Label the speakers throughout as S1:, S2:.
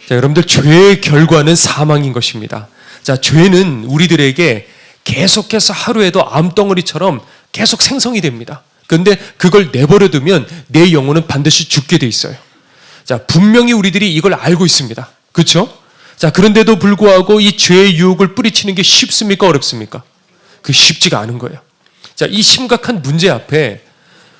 S1: 자, 여러분들, 죄의 결과는 사망인 것입니다. 자, 죄는 우리들에게 계속해서 하루에도 암덩어리처럼 계속 생성이 됩니다. 그런데 그걸 내버려두면 내 영혼은 반드시 죽게 돼 있어요. 자, 분명히 우리들이 이걸 알고 있습니다. 그렇죠? 자, 그런데도 불구하고 이 죄의 유혹을 뿌리치는 게 쉽습니까? 어렵습니까? 그 쉽지가 않은 거예요. 자, 이 심각한 문제 앞에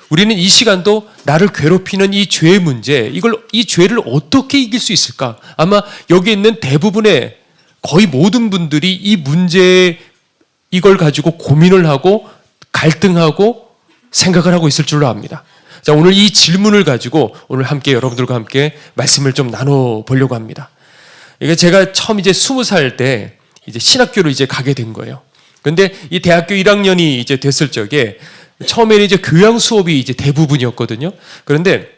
S1: 우리는 이 시간도 나를 괴롭히는 이 죄의 문제, 이 죄를 어떻게 이길 수 있을까? 아마 여기 있는 대부분의 거의 모든 분들이 이 문제에 이걸 가지고 고민을 하고 갈등하고 생각을 하고 있을 줄로 압니다. 자, 오늘 이 질문을 가지고 오늘 함께 여러분들과 함께 말씀을 좀 나눠보려고 합니다. 이게 제가 처음 이제 20살 때 이제 신학교를 이제 가게 된 거예요. 근데 이 대학교 1학년이 이제 됐을 적에 처음에는 이제 교양 수업이 이제 대부분이었거든요. 그런데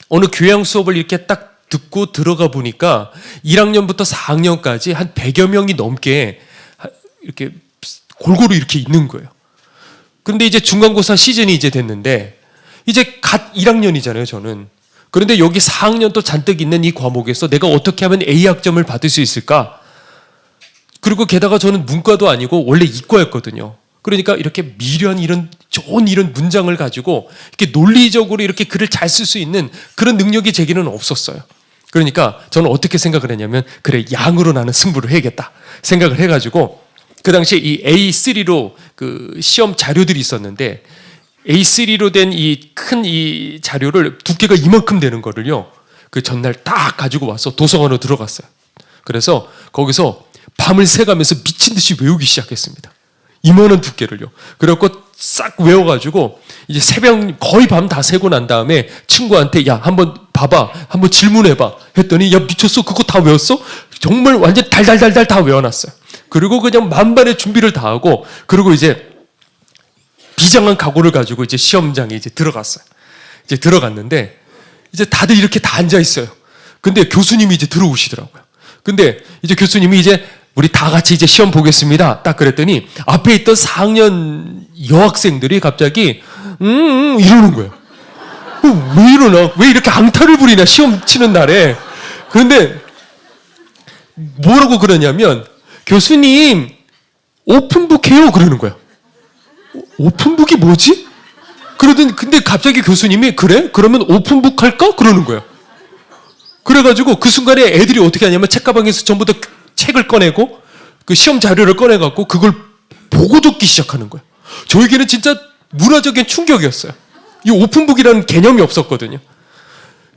S1: 어느 교양 수업을 이렇게 딱 듣고 들어가 보니까 1학년부터 4학년까지 한 100여 명이 넘게 이렇게 골고루 이렇게 있는 거예요. 그런데 이제 중간고사 시즌이 이제 됐는데 이제 갓 1학년이잖아요, 저는. 그런데 여기 4학년 또 잔뜩 있는 이 과목에서 내가 어떻게 하면 A 학점을 받을 수 있을까? 그리고 게다가 저는 문과도 아니고 원래 이과였거든요. 그러니까 이렇게 미련 이런 좋은 이런 문장을 가지고 이렇게 논리적으로 이렇게 글을 잘 쓸 수 있는 그런 능력이 제게는 없었어요. 그러니까 저는 어떻게 생각을 했냐면 그래, 양으로 나는 승부를 해야겠다 생각을 해가지고 그 당시에 이 A3로 그 시험 자료들이 있었는데 A3로 된 이 큰 이 자료를 두께가 이만큼 되는 거를요, 그 전날 딱 가지고 와서 도서관으로 들어갔어요. 그래서 거기서 밤을 새가면서 미친 듯이 외우기 시작했습니다. 이만한 두께를요. 그래갖고 싹 외워가지고 이제 새벽 거의 밤 다 새고 난 다음에 친구한테 야, 한번 봐봐, 한번 질문해봐 했더니 야, 미쳤어, 그거 다 외웠어? 정말 완전 달달달달 다 외워놨어요. 그리고 그냥 만반의 준비를 다 하고 그리고 이제 비장한 각오를 가지고 이제 시험장에 이제 들어갔어요. 이제 들어갔는데 이제 다들 이렇게 다 앉아 있어요. 근데 교수님이 이제 들어오시더라고요. 근데 이제 교수님이 이제 우리 다 같이 이제 시험 보겠습니다. 딱 그랬더니 앞에 있던 4학년 여학생들이 갑자기 이러는 거예요. 왜 이러나? 왜 이렇게 앙탈을 부리나 시험 치는 날에. 그런데 뭐라고 그러냐면 교수님 오픈북 해요 그러는 거예요. 오픈북이 뭐지? 그러더니 근데 갑자기 교수님이 그래? 그러면 오픈북 할까? 그러는 거예요. 그래가지고 그 순간에 애들이 어떻게 하냐면 책가방에서 전부 다 책을 꺼내고 그 시험 자료를 꺼내갖고 그걸 보고 듣기 시작하는 거예요. 저에게는 진짜 문화적인 충격이었어요. 이 오픈북이라는 개념이 없었거든요.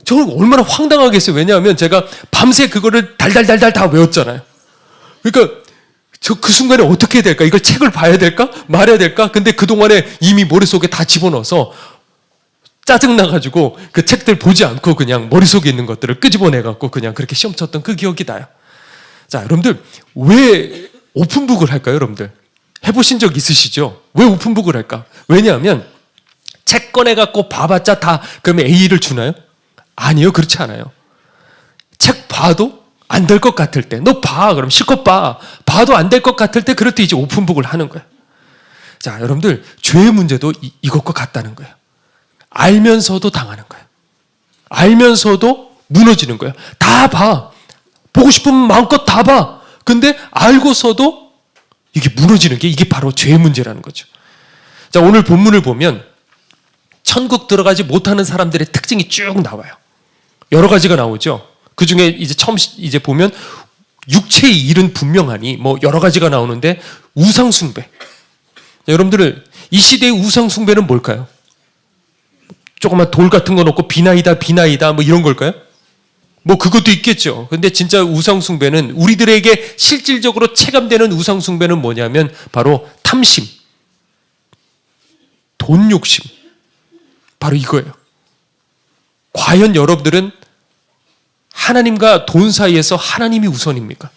S1: 저는 얼마나 황당하겠어요. 왜냐하면 제가 밤새 그거를 달달달달 다 외웠잖아요. 그러니까 저 그 순간에 어떻게 해야 될까? 이걸 책을 봐야 될까? 말해야 될까? 근데 그동안에 이미 머릿속에 다 집어넣어서 짜증나가지고 그 책들 보지 않고 그냥 머릿속에 있는 것들을 끄집어내갖고 그냥 그렇게 시험 쳤던 그 기억이 나요. 자, 여러분들 왜 오픈북을 할까요? 여러분들 해보신 적 있으시죠? 왜 오픈북을 할까? 왜냐하면 책 꺼내갖고 봐봤자 다 그러면 A를 주나요? 아니요, 그렇지 않아요. 책 봐도 안 될 것 같을 때, 너 봐, 그럼 실컷 봐. 봐도 안 될 것 같을 때 그럴 때 이제 오픈북을 하는 거예요. 자, 여러분들 죄의 문제도 이것과 같다는 거예요. 알면서도 당하는 거예요. 알면서도 무너지는 거예요. 다 봐. 보고 싶으면 마음껏 다 봐. 근데 알고서도 이게 무너지는 게 이게 바로 죄의 문제라는 거죠. 자, 오늘 본문을 보면 천국 들어가지 못하는 사람들의 특징이 쭉 나와요. 여러 가지가 나오죠. 그 중에 이제 처음 이제 보면 육체의 일은 분명하니 뭐 여러 가지가 나오는데 우상숭배. 여러분들 이 시대의 우상숭배는 뭘까요? 조그만 돌 같은 거 놓고 비나이다 뭐 이런 걸까요? 뭐 그것도 있겠죠. 근데 진짜 우상숭배는 우리들에게 실질적으로 체감되는 우상숭배는 뭐냐면 바로 탐심, 돈 욕심, 바로 이거예요. 과연 여러분들은 하나님과 돈 사이에서 하나님이 우선입니까?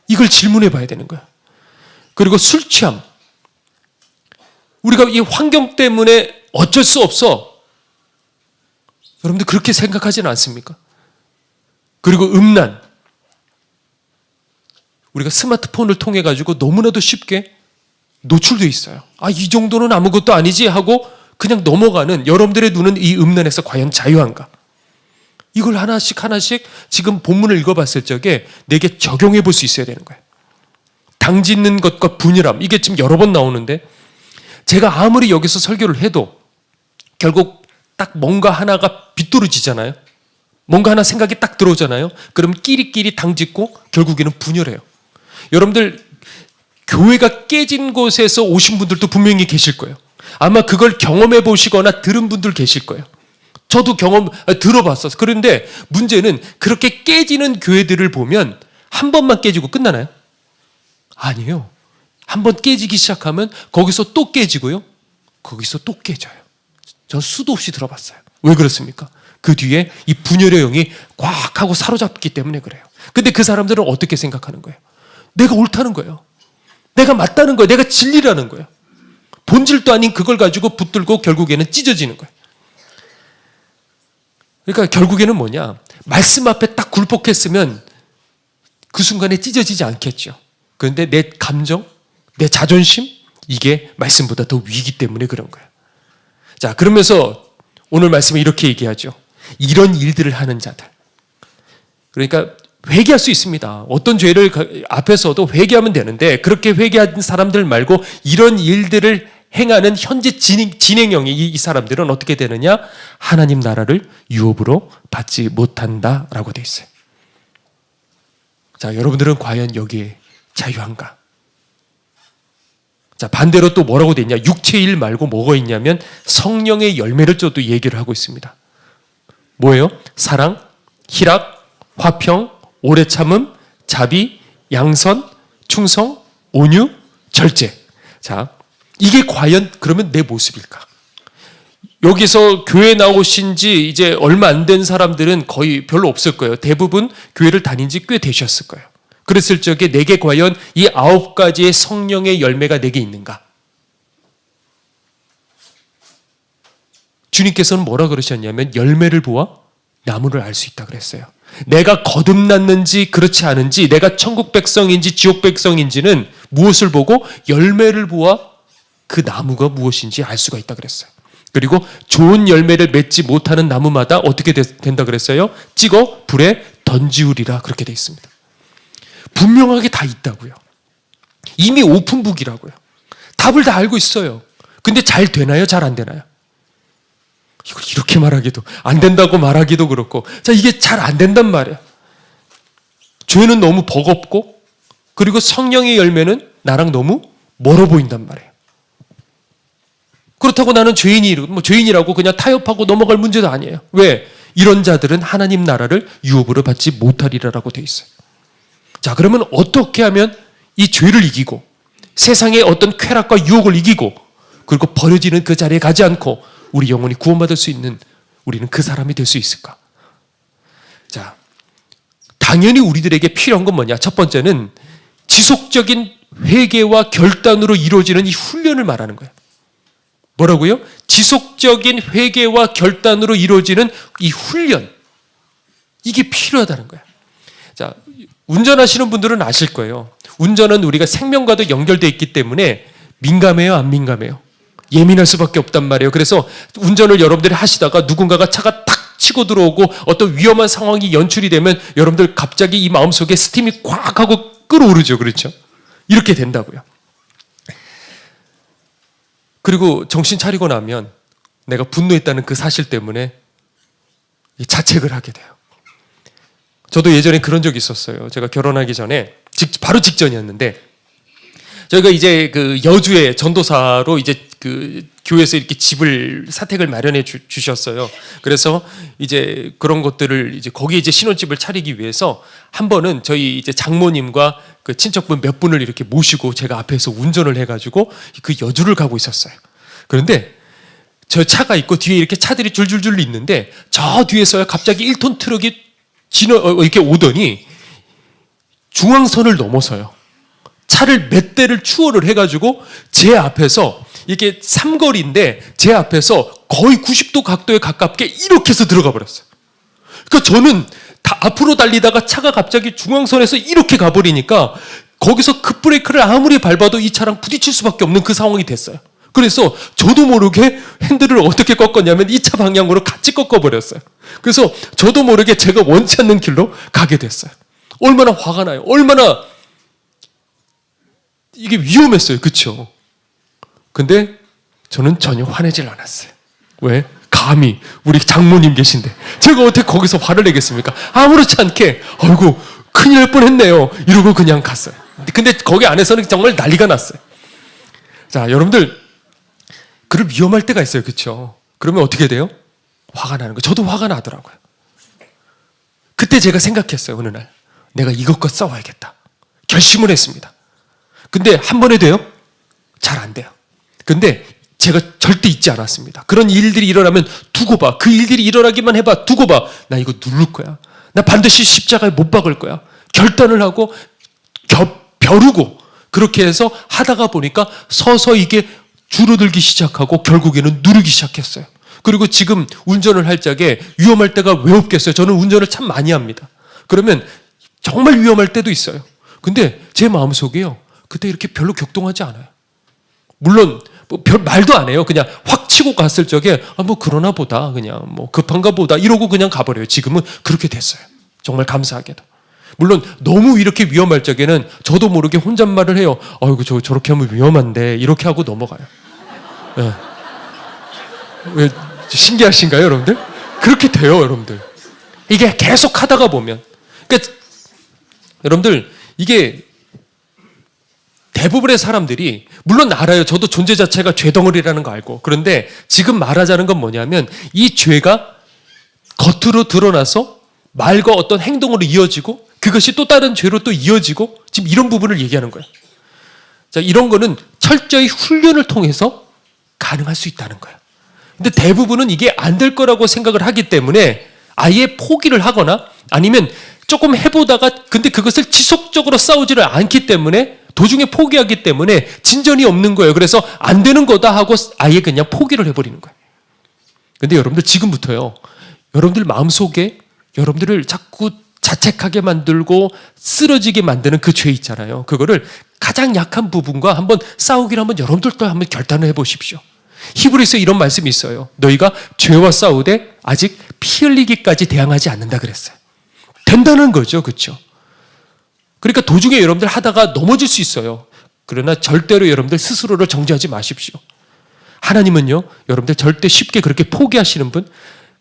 S1: 이걸 질문해 봐야 되는 거야. 그리고 술 취함. 우리가 이 환경 때문에 어쩔 수 없어. 여러분들 그렇게 생각하지는 않습니까? 그리고 음란. 우리가 스마트폰을 통해 가지고 너무나도 쉽게 노출되어 있어요. 아, 이 정도는 아무것도 아니지 하고 그냥 넘어가는 여러분들의 눈은 이 음란에서 과연 자유한가? 이걸 하나씩 지금 본문을 읽어봤을 적에 내게 적용해 볼 수 있어야 되는 거예요. 당 짓는 것과 분열함, 이게 지금 여러 번 나오는데 제가 아무리 여기서 설교를 해도 결국 딱 뭔가 하나가 빗도르지잖아요. 뭔가 하나 생각이 딱 들어오잖아요. 그럼 끼리끼리 당 짓고 결국에는 분열해요. 여러분들 교회가 깨진 곳에서 오신 분들도 분명히 계실 거예요. 아마 그걸 경험해 보시거나 들은 분들 계실 거예요. 저도 들어봤어요. 그런데 문제는 그렇게 깨지는 교회들을 보면 한 번만 깨지고 끝나나요? 아니에요. 한 번 깨지기 시작하면 거기서 또 깨지고요. 거기서 또 깨져요. 전 수도 없이 들어봤어요. 왜 그렇습니까? 그 뒤에 이 분열의 영이 꽉 하고 사로잡기 때문에 그래요. 근데 그 사람들은 어떻게 생각하는 거예요? 내가 옳다는 거예요. 내가 맞다는 거예요. 내가 진리라는 거예요. 본질도 아닌 그걸 가지고 붙들고 결국에는 찢어지는 거예요. 그러니까 결국에는 뭐냐? 말씀 앞에 딱 굴복했으면 그 순간에 찢어지지 않겠죠. 그런데 내 감정, 내 자존심, 이게 말씀보다 더 위기 때문에 그런 거예요. 자, 그러면서 오늘 말씀에 이렇게 얘기하죠. 이런 일들을 하는 자들. 그러니까 회개할 수 있습니다. 어떤 죄를 앞에서도 회개하면 되는데 그렇게 회개한 사람들 말고 이런 일들을 행하는 현재 진행형의 이 사람들은 어떻게 되느냐? 하나님 나라를 유업으로 받지 못한다라고 돼 있어요. 자, 여러분들은 과연 여기에 자유한가? 자, 반대로 또 뭐라고 돼 있냐? 육체의 일 말고 뭐가 있냐면 성령의 열매를 또 얘기를 하고 있습니다. 뭐예요? 사랑, 희락, 화평, 오래 참음, 자비, 양선, 충성, 온유, 절제. 자, 이게 과연 그러면 내 모습일까? 여기서 교회 나오신 지 이제 얼마 안 된 사람들은 거의 별로 없을 거예요. 대부분 교회를 다닌 지 꽤 되셨을 거예요. 그랬을 적에 내게 과연 이 9가지의 성령의 열매가 내게 있는가? 주님께서는 뭐라 그러셨냐면 열매를 보아 나무를 알 수 있다 그랬어요. 내가 거듭났는지 그렇지 않은지, 내가 천국 백성인지 지옥 백성인지는 무엇을 보고? 열매를 보아 그 나무가 무엇인지 알 수가 있다 그랬어요. 그리고 좋은 열매를 맺지 못하는 나무마다 어떻게 된다 그랬어요? 찍어 불에 던지우리라 그렇게 돼 있습니다. 분명하게 다 있다고요. 이미 오픈북이라고요. 답을 다 알고 있어요. 근데 잘 되나요? 잘 안 되나요? 이걸 이렇게 말하기도, 안 된다고 말하기도 그렇고, 자, 이게 잘 안 된단 말이에요. 죄는 너무 버겁고, 그리고 성령의 열매는 나랑 너무 멀어 보인단 말이에요. 그렇다고 나는 죄인이라고 그냥 타협하고 넘어갈 문제도 아니에요. 왜? 이런 자들은 하나님 나라를 유업으로 받지 못하리라라고 돼 있어요. 자, 그러면 어떻게 하면 이 죄를 이기고 세상의 어떤 쾌락과 유혹을 이기고 그리고 버려지는 그 자리에 가지 않고 우리 영혼이 구원받을 수 있는 우리는 그 사람이 될 수 있을까? 자, 당연히 우리들에게 필요한 건 뭐냐? 첫 번째는 지속적인 회개와 결단으로 이루어지는 이 훈련을 말하는 거예요. 뭐라고요? 지속적인 회개와 결단으로 이루어지는 이 훈련. 이게 필요하다는 거예요. 자, 운전하시는 분들은 아실 거예요. 운전은 우리가 생명과도 연결되어 있기 때문에 민감해요, 안 민감해요? 예민할 수밖에 없단 말이에요. 그래서 운전을 여러분들이 하시다가 누군가가 차가 탁 치고 들어오고 어떤 위험한 상황이 연출이 되면 여러분들 갑자기 이 마음속에 스팀이 꽉 하고 끓어오르죠. 그렇죠? 이렇게 된다고요. 그리고 정신 차리고 나면 내가 분노했다는 그 사실 때문에 자책을 하게 돼요. 저도 예전에 그런 적이 있었어요. 제가 결혼하기 전에 바로 직전이었는데 저희가 이제 그 여주에 전도사로 이제 그 교회에서 이렇게 집을 사택을 마련해 주셨어요. 그래서 이제 그런 것들을 이제 거기에 이제 신혼집을 차리기 위해서 한 번은 저희 이제 장모님과 그 친척분 몇 분을 이렇게 모시고 제가 앞에서 운전을 해가지고 그 여주를 가고 있었어요. 그런데 저 차가 있고 뒤에 이렇게 차들이 줄줄줄 있는데 저 뒤에서요 갑자기 1톤 트럭이 이렇게 오더니 중앙선을 넘어서요. 차를 몇 대를 추월을 해가지고 제 앞에서 이게 삼거리인데 제 앞에서 거의 90도 각도에 가깝게 이렇게 해서 들어가 버렸어요. 그러니까 저는 다 앞으로 달리다가 차가 갑자기 중앙선에서 이렇게 가버리니까 거기서 급브레이크를 아무리 밟아도 이 차랑 부딪힐 수밖에 없는 그 상황이 됐어요. 그래서 저도 모르게 핸들을 어떻게 꺾었냐면 2차 방향으로 같이 꺾어버렸어요. 그래서 저도 모르게 제가 원치 않는 길로 가게 됐어요. 얼마나 화가 나요. 얼마나 이게 위험했어요. 그렇죠? 근데 저는 전혀 화내질 않았어요. 왜? 감히 우리 장모님 계신데 제가 어떻게 거기서 화를 내겠습니까? 아무렇지 않게 아이고 큰일 날 뻔했네요 이러고 그냥 갔어요. 근데 거기 안에서는 정말 난리가 났어요. 자, 여러분들 그럴 위험할 때가 있어요. 그렇죠? 그러면 어떻게 돼요? 화가 나는 거예요. 저도 화가 나더라고요. 그때 제가 생각했어요. 어느 날 내가 이것과 싸워야겠다 결심을 했습니다. 근데 한 번에 돼요? 잘 안 돼요. 근데 제가 절대 잊지 않았습니다. 그런 일들이 일어나면 두고 봐. 그 일들이 일어나기만 해봐. 두고 봐. 나 이거 누를 거야. 나 반드시 십자가에 못 박을 거야. 결단을 하고 벼르고 그렇게 해서 하다가 보니까 서서히 이게 줄어들기 시작하고 결국에는 누르기 시작했어요. 그리고 지금 운전을 할 적에 위험할 때가 왜 없겠어요? 저는 운전을 참 많이 합니다. 그러면 정말 위험할 때도 있어요. 근데 제 마음속에요. 그때 이렇게 별로 격동하지 않아요. 물론 별 말도 안 해요. 그냥 확 치고 갔을 적에 뭐 그러나 보다 그냥 뭐 급한가 보다 이러고 그냥 가버려요. 지금은 그렇게 됐어요. 정말 감사하게도. 물론 너무 이렇게 위험할 적에는 저도 모르게 혼잣말을 해요. 아이고 저렇게 하면 위험한데 이렇게 하고 넘어가요. 네. 왜 신기하신가요, 여러분들? 그렇게 돼요, 여러분들. 이게 계속 하다가 보면. 그러니까 여러분들 이게 대부분의 사람들이 물론 알아요. 저도 존재 자체가 죄덩어리라는 거 알고. 그런데 지금 말하자는 건 뭐냐면 이 죄가 겉으로 드러나서 말과 어떤 행동으로 이어지고 그것이 또 다른 죄로 또 이어지고 지금 이런 부분을 얘기하는 거예요. 자, 이런 거는 철저히 훈련을 통해서 가능할 수 있다는 거예요. 근데 대부분은 이게 안 될 거라고 생각을 하기 때문에 아예 포기를 하거나 아니면 조금 해보다가 근데 그것을 지속적으로 싸우지를 않기 때문에 도중에 포기하기 때문에 진전이 없는 거예요. 그래서 안 되는 거다 하고 아예 그냥 포기를 해버리는 거예요. 근데 여러분들 지금부터요. 여러분들 마음속에 여러분들을 자꾸 자책하게 만들고 쓰러지게 만드는 그 죄 있잖아요. 그거를 가장 약한 부분과 한번 싸우기를 한번 여러분들도 한번 결단을 해보십시오. 히브리서에 이런 말씀이 있어요. 너희가 죄와 싸우되 아직 피 흘리기까지 대항하지 않는다 그랬어요. 된다는 거죠. 그렇죠? 그러니까 도중에 여러분들 하다가 넘어질 수 있어요. 그러나 절대로 여러분들 스스로를 정죄하지 마십시오. 하나님은요. 여러분들 절대 쉽게 그렇게 포기하시는 분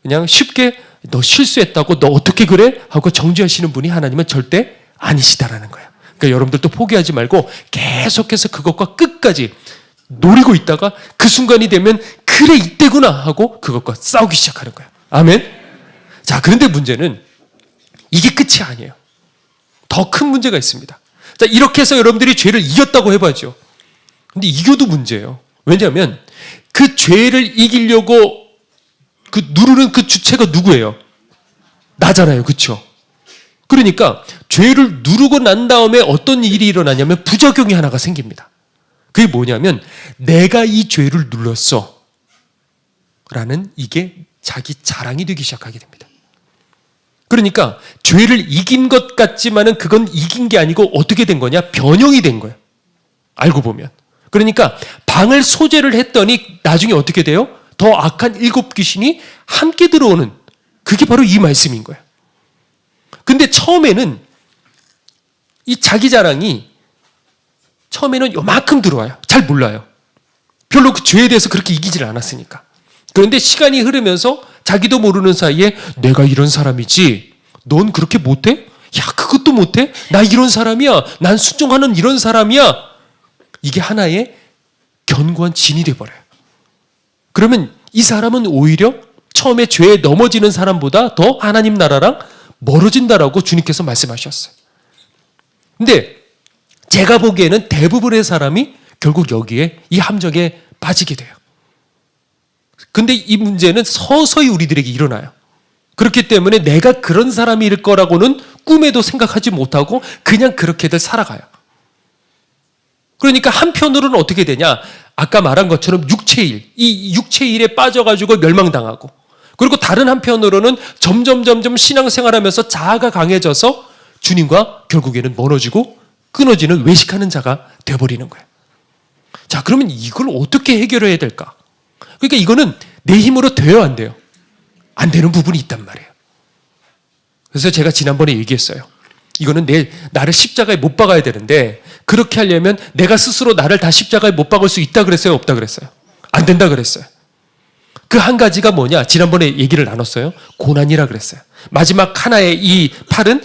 S1: 그냥 쉽게 너 실수했다고 너 어떻게 그래? 하고 정죄하시는 분이 하나님은 절대 아니시다라는 거예요. 그러니까 여러분들도 포기하지 말고 계속해서 그것과 끝까지 노리고 있다가 그 순간이 되면 그래 이때구나 하고 그것과 싸우기 시작하는 거예요. 아멘. 자, 그런데 문제는 이게 끝이 아니에요. 더 큰 문제가 있습니다. 자, 이렇게 해서 여러분들이 죄를 이겼다고 해봐죠. 근데 이겨도 문제예요. 왜냐하면 그 죄를 이기려고 그 누르는 그 주체가 누구예요? 나잖아요. 그렇죠? 그러니까 죄를 누르고 난 다음에 어떤 일이 일어나냐면 부작용이 하나가 생깁니다. 그게 뭐냐면 내가 이 죄를 눌렀어 라는 이게 자기 자랑이 되기 시작하게 됩니다. 그러니까 죄를 이긴 것 같지만은 그건 이긴 게 아니고 어떻게 된 거냐? 변형이 된 거예요. 알고 보면. 그러니까 방을 소재를 했더니 나중에 어떻게 돼요? 더 악한 7 귀신이 함께 들어오는 그게 바로 이 말씀인 거예요. 근데 처음에는 이 자기 자랑이 처음에는 요만큼 들어와요. 잘 몰라요. 별로 그 죄에 대해서 그렇게 이기질 않았으니까. 그런데 시간이 흐르면서 자기도 모르는 사이에 내가 이런 사람이지 넌 그렇게 못해? 야 그것도 못해? 나 이런 사람이야. 난 순종하는 이런 사람이야. 이게 하나의 견고한 진이 돼버려요. 그러면 이 사람은 오히려 처음에 죄에 넘어지는 사람보다 더 하나님 나라랑 멀어진다라고 주님께서 말씀하셨어요. 근데 제가 보기에는 대부분의 사람이 결국 여기에 이 함정에 빠지게 돼요. 근데 이 문제는 서서히 우리들에게 일어나요. 그렇기 때문에 내가 그런 사람일 거라고는 꿈에도 생각하지 못하고 그냥 그렇게들 살아가요. 그러니까 한편으로는 어떻게 되냐? 아까 말한 것처럼 육체일, 이 육체일에 빠져가지고 멸망당하고 그리고 다른 한편으로는 점점 신앙생활하면서 자아가 강해져서 주님과 결국에는 멀어지고 끊어지는 외식하는 자가 되어버리는 거예요. 자, 그러면 이걸 어떻게 해결해야 될까? 그러니까 이거는 내 힘으로 돼요, 안 돼요? 안 되는 부분이 있단 말이에요. 그래서 제가 지난번에 얘기했어요. 이거는 나를 십자가에 못 박아야 되는데, 그렇게 하려면 내가 스스로 나를 다 십자가에 못 박을 수 있다 그랬어요, 없다 그랬어요? 안 된다 그랬어요. 그 한 가지가 뭐냐? 지난번에 얘기를 나눴어요. 고난이라 그랬어요. 마지막 하나의 이 팔은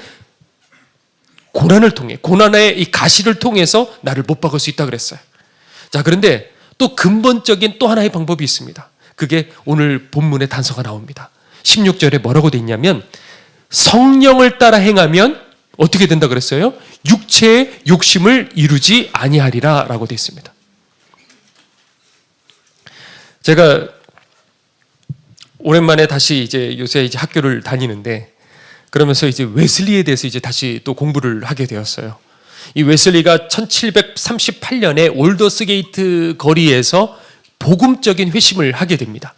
S1: 고난을 통해, 고난의 이 가시를 통해서 나를 못 박을 수 있다 그랬어요. 자, 그런데 또 근본적인 또 하나의 방법이 있습니다. 그게 오늘 본문의 단서가 나옵니다. 16절에 뭐라고 돼 있냐면, 성령을 따라 행하면 어떻게 된다 그랬어요? 육체의 욕심을 이루지 아니하리라 라고 돼 있습니다. 제가 오랜만에 다시 요새 학교를 다니는데, 그러면서 웨슬리에 대해서 다시 또 공부를 하게 되었어요. 이 웨슬리가 1738년에 올더스게이트 거리에서 복음적인 회심을 하게 됩니다.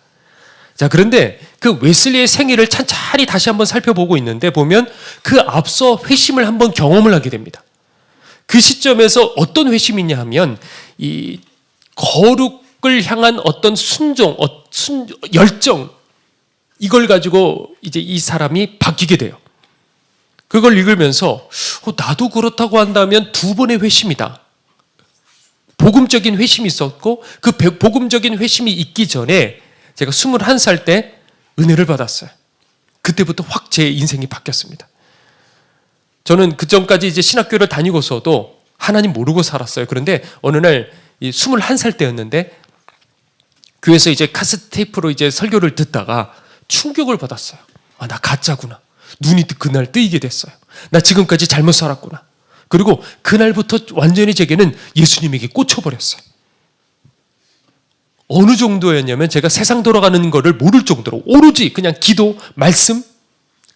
S1: 자, 그런데 그 웨슬리의 생애를 찬찬히 다시 한번 살펴보고 있는데, 보면 그 앞서 회심을 한번 경험을 하게 됩니다. 그 시점에서 어떤 회심이냐 하면, 이 거룩을 향한 어떤 순종, 열정, 이걸 가지고 이 사람이 바뀌게 돼요. 그걸 읽으면서 나도 그렇다고 한다면 두 번의 회심이다. 복음적인 회심이 있었고, 그 복음적인 회심이 있기 전에 제가 21살 때 은혜를 받았어요. 그때부터 확 제 인생이 바뀌었습니다. 저는 그 전까지 신학교를 다니고서도 하나님 모르고 살았어요. 그런데 어느 날 21살 때였는데, 교회에서 카세트 테이프로 설교를 듣다가 충격을 받았어요. 아, 나 가짜구나. 눈이 그날 뜨이게 됐어요. 나 지금까지 잘못 살았구나. 그리고 그날부터 완전히 제게는 예수님에게 꽂혀버렸어요. 어느 정도였냐면, 제가 세상 돌아가는 거를 모를 정도로 오로지 그냥 기도, 말씀,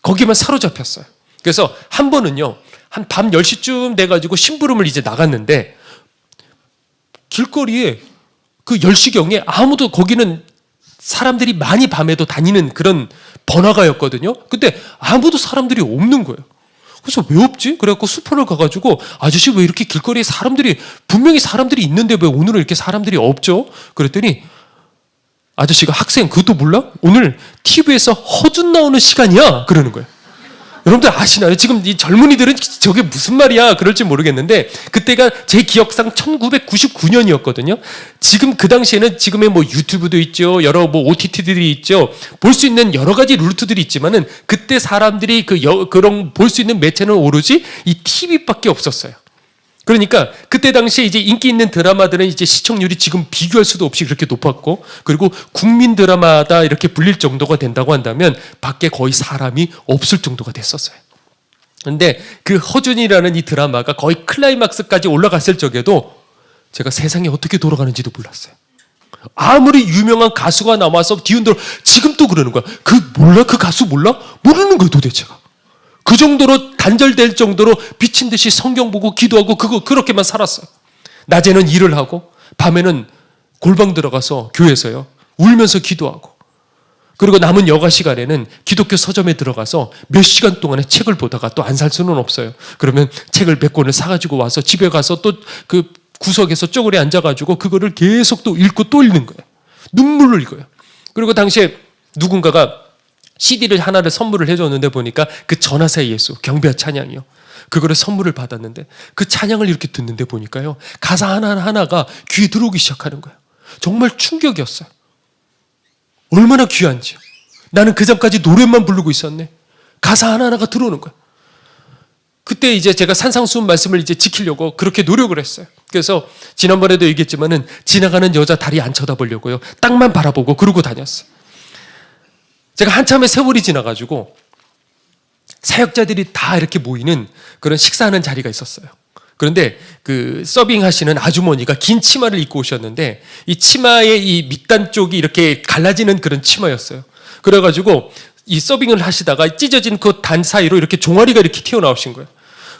S1: 거기만 사로잡혔어요. 그래서 한 번은요, 한 밤 10시쯤 돼가지고 심부름을 나갔는데, 길거리에 그 10시경에 아무도, 거기는 사람들이 많이 밤에도 다니는 그런 번화가였거든요. 근데 아무도 사람들이 없는 거예요. 그래서 왜 없지? 그래갖고 수포를 가가지고, 아저씨 왜 이렇게 길거리에 분명히 사람들이 있는데 왜 오늘은 이렇게 사람들이 없죠? 그랬더니 아저씨가, 학생 그것도 몰라? 오늘 TV에서 허준 나오는 시간이야. 그러는 거예요. 여러분들 아시나요? 지금 이 젊은이들은 저게 무슨 말이야 그럴지 모르겠는데, 그때가 제 기억상 1999년이었거든요. 지금 그 당시에는 지금의 유튜브도 있죠, 여러 OTT들이 있죠, 볼 수 있는 여러 가지 루트들이 있지만은, 그때 사람들이 그런 볼 수 있는 매체는 오로지 이 TV밖에 없었어요. 그러니까 그때 당시에 인기 있는 드라마들은 시청률이 지금 비교할 수도 없이 그렇게 높았고, 그리고 국민 드라마다 이렇게 불릴 정도가 된다고 한다면 밖에 거의 사람이 없을 정도가 됐었어요. 그런데 그 허준이라는 이 드라마가 거의 클라이막스까지 올라갔을 적에도 제가 세상이 어떻게 돌아가는지도 몰랐어요. 아무리 유명한 가수가 나와서 뒤흔들어, 지금 또 그러는 거야. 그 가수 몰라? 모르는 거야 도대체가. 그 정도로 단절될 정도로 미친 듯이 성경 보고 기도하고 그렇게만 살았어요. 낮에는 일을 하고 밤에는 골방 들어가서 교회에서요 울면서 기도하고, 그리고 남은 여가 시간에는 기독교 서점에 들어가서 몇 시간 동안에 책을 보다가 또 안 살 수는 없어요. 그러면 책을 몇 권을 사가지고 와서 집에 가서 또 그 구석에서 쪼그려 앉아가지고 그거를 계속 또 읽고 또 읽는 거예요. 눈물로 읽어요. 그리고 당시에 누군가가 CD를 하나를 선물을 해줬는데, 보니까 그 전하사의 예수, 경배와 찬양이요. 그거를 선물을 받았는데, 그 찬양을 이렇게 듣는데 보니까요, 가사 하나하나가 귀에 들어오기 시작하는 거예요. 정말 충격이었어요. 얼마나 귀한지요. 나는 그 전까지 노래만 부르고 있었네. 가사 하나하나가 들어오는 거예요. 그때 제가 산상수훈 말씀을 지키려고 그렇게 노력을 했어요. 그래서 지난번에도 얘기했지만은, 지나가는 여자 다리 안 쳐다보려고요, 땅만 바라보고 그러고 다녔어요. 제가 한참의 세월이 지나가지고 사역자들이 다 이렇게 모이는 그런 식사하는 자리가 있었어요. 그런데 그 서빙 하시는 아주머니가 긴 치마를 입고 오셨는데, 이 치마의 이 밑단 쪽이 이렇게 갈라지는 그런 치마였어요. 그래가지고 이 서빙을 하시다가 찢어진 그 단 사이로 이렇게 종아리가 이렇게 튀어나오신 거예요.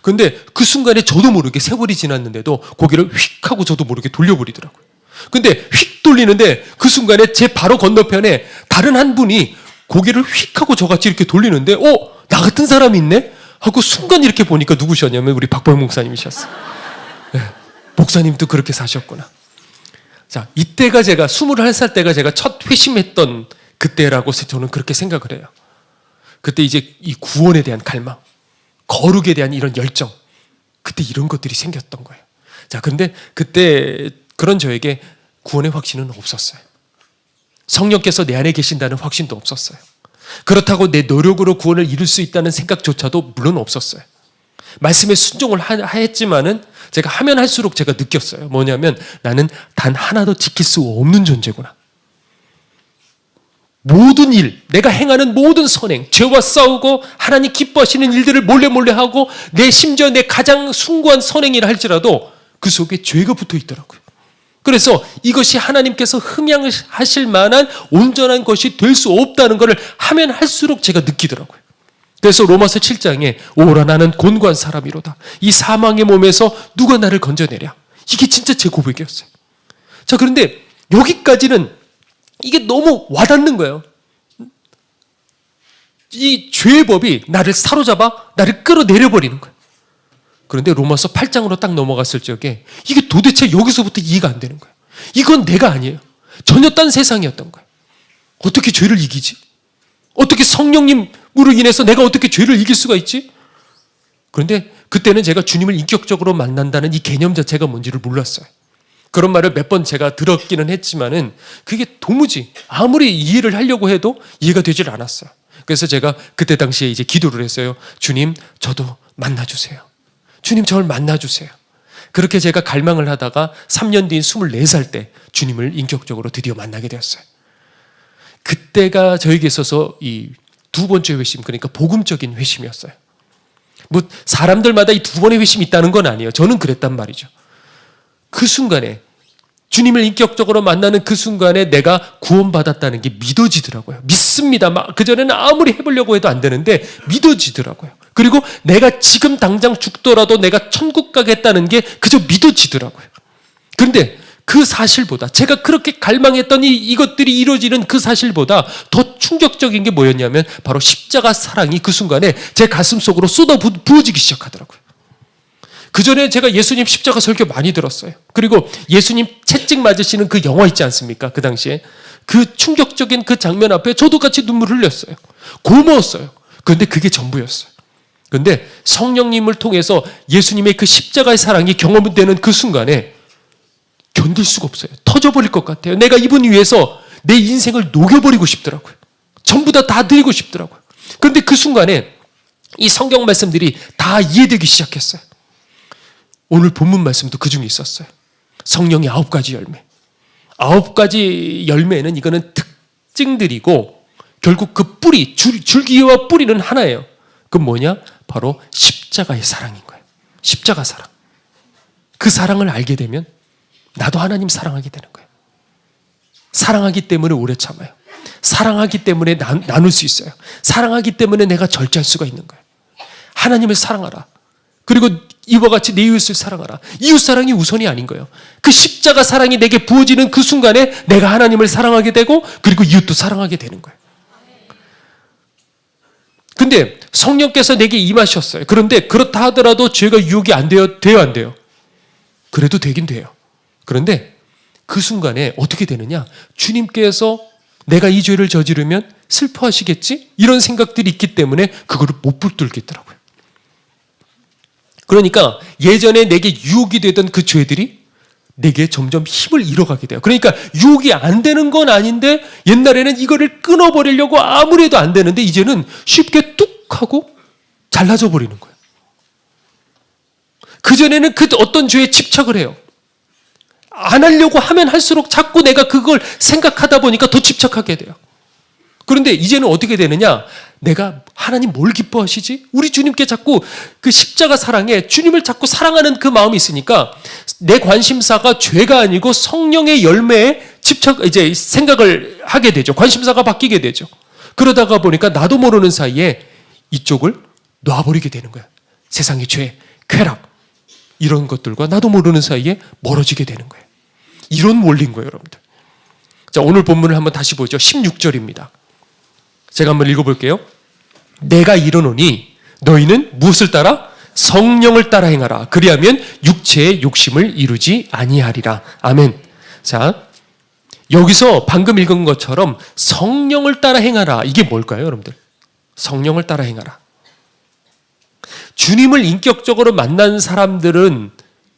S1: 근데 그 순간에 저도 모르게, 세월이 지났는데도 고개를 휙 하고 저도 모르게 돌려버리더라고요. 근데 휙 돌리는데 그 순간에 제 바로 건너편에 다른 한 분이 고개를 휙 하고 저같이 이렇게 돌리는데, 나 같은 사람이 있네? 하고 순간 이렇게 보니까 누구셨냐면 우리 박보영 목사님이셨어요. 네, 목사님도 그렇게 사셨구나. 자, 이때가 제가 21살 때가 제가 첫 회심했던 그때라고 저는 그렇게 생각을 해요. 그때 이제 이 구원에 대한 갈망, 거룩에 대한 이런 열정, 그때 이런 것들이 생겼던 거예요. 자, 그런데 그때 그런 저에게 구원의 확신은 없었어요. 성령께서 내 안에 계신다는 확신도 없었어요. 그렇다고 내 노력으로 구원을 이룰 수 있다는 생각조차도 물론 없었어요. 말씀에 순종을 했지만은 제가 하면 할수록 제가 느꼈어요. 뭐냐면 나는 단 하나도 지킬 수 없는 존재구나. 모든 일, 내가 행하는 모든 선행, 죄와 싸우고 하나님 기뻐하시는 일들을 몰래 하고 심지어 내 가장 숭고한 선행이라 할지라도 그 속에 죄가 붙어 있더라고요. 그래서 이것이 하나님께서 흠양하실 만한 온전한 것이 될 수 없다는 것을 하면 할수록 제가 느끼더라고요. 그래서 로마서 7장에 오라 나는 곤고한 사람이로다. 이 사망의 몸에서 누가 나를 건져내랴. 이게 진짜 제 고백이었어요. 자, 그런데 여기까지는 이게 너무 와닿는 거예요. 이 죄의 법이 나를 사로잡아 나를 끌어내려버리는 거예요. 그런데 로마서 8장으로 딱 넘어갔을 적에 이게 도대체 여기서부터 이해가 안 되는 거예요. 이건 내가 아니에요. 전혀 딴 세상이었던 거예요. 어떻게 죄를 이기지? 어떻게 성령님으로 인해서 내가 어떻게 죄를 이길 수가 있지? 그런데 그때는 제가 주님을 인격적으로 만난다는 이 개념 자체가 뭔지를 몰랐어요. 그런 말을 몇 번 제가 들었기는 했지만은 그게 도무지 아무리 이해를 하려고 해도 이해가 되질 않았어요. 그래서 제가 그때 당시에 이제 기도를 했어요. 주님, 저도 만나주세요. 주님, 저를 만나주세요. 그렇게 제가 갈망을 하다가 3년 뒤인 24살 때 주님을 인격적으로 드디어 만나게 되었어요. 그때가 저에게 있어서 이 두 번째 회심, 그러니까 복음적인 회심이었어요. 뭐 사람들마다 이 두 번의 회심이 있다는 건 아니에요. 저는 그랬단 말이죠. 그 순간에 주님을 인격적으로 만나는 그 순간에 내가 구원받았다는 게 믿어지더라고요. 믿습니다. 그전에는 아무리 해보려고 해도 안 되는데 믿어지더라고요. 그리고 내가 지금 당장 죽더라도 내가 천국 가겠다는 게 그저 믿어지더라고요. 그런데 그 사실보다 제가 그렇게 갈망했던 이것들이 이루어지는 그 사실보다 더 충격적인 게 뭐였냐면 바로 십자가 사랑이 그 순간에 제 가슴 속으로 쏟아 부어지기 시작하더라고요. 그전에 제가 예수님 십자가 설교 많이 들었어요. 그리고 예수님 채찍 맞으시는 그 영화 있지 않습니까? 그 당시에 그 충격적인 그 장면 앞에 저도 같이 눈물 흘렸어요. 고마웠어요. 그런데 그게 전부였어요. 그런데 성령님을 통해서 예수님의 그 십자가의 사랑이 경험되는 그 순간에 견딜 수가 없어요. 터져버릴 것 같아요. 내가 이분 위해서 내 인생을 녹여버리고 싶더라고요. 전부 다 드리고 싶더라고요. 그런데 그 순간에 이 성경 말씀들이 다 이해되기 시작했어요. 오늘 본문 말씀도 그 중에 있었어요. 성령의 9가지 열매. 9가지 열매는 이거는 특징들이고 결국 그 뿌리, 줄기와 뿌리는 하나예요. 그건 뭐냐? 바로 십자가의 사랑인 거예요. 십자가 사랑. 그 사랑을 알게 되면 나도 하나님 사랑하게 되는 거예요. 사랑하기 때문에 오래 참아요. 사랑하기 때문에 나눌 수 있어요. 사랑하기 때문에 내가 절제할 수가 있는 거예요. 하나님을 사랑하라. 그리고 이와 같이 내 이웃을 사랑하라. 이웃 사랑이 우선이 아닌 거예요. 그 십자가 사랑이 내게 부어지는 그 순간에 내가 하나님을 사랑하게 되고 그리고 이웃도 사랑하게 되는 거예요. 근데 성령께서 내게 임하셨어요. 그런데 그렇다 하더라도 죄가 유혹이 안 돼요? 돼요, 안 돼요? 그래도 되긴 돼요. 그런데 그 순간에 어떻게 되느냐? 주님께서 내가 이 죄를 저지르면 슬퍼하시겠지? 이런 생각들이 있기 때문에 그거를 못 붙들겠더라고요. 그러니까 예전에 내게 유혹이 되던 그 죄들이 내게 점점 힘을 잃어가게 돼요. 그러니까 유혹이 안 되는 건 아닌데 옛날에는 이거를 끊어버리려고 아무리 해도 안 되는데 이제는 쉽게 뚝 하고 잘라져 버리는 거예요. 그전에는 그 어떤 죄에 집착을 해요. 안 하려고 하면 할수록 자꾸 내가 그걸 생각하다 보니까 더 집착하게 돼요. 그런데 이제는 어떻게 되느냐? 내가 하나님 뭘 기뻐하시지? 우리 주님께 자꾸 그 십자가 사랑에 주님을 자꾸 사랑하는 그 마음이 있으니까 내 관심사가 죄가 아니고 성령의 열매에 이제 생각을 하게 되죠. 관심사가 바뀌게 되죠. 그러다가 보니까 나도 모르는 사이에 이쪽을 놔버리게 되는 거야. 세상의 죄, 쾌락 이런 것들과 나도 모르는 사이에 멀어지게 되는 거예요. 이런 원리인 거예요, 여러분들. 자, 오늘 본문을 한번 다시 보죠. 16절입니다. 제가 한번 읽어볼게요. 내가 이르노니 너희는 무엇을 따라? 성령을 따라 행하라. 그리하면 육체의 욕심을 이루지 아니하리라. 아멘. 자, 여기서 방금 읽은 것처럼 성령을 따라 행하라. 이게 뭘까요, 여러분들? 성령을 따라 행하라. 주님을 인격적으로 만난 사람들은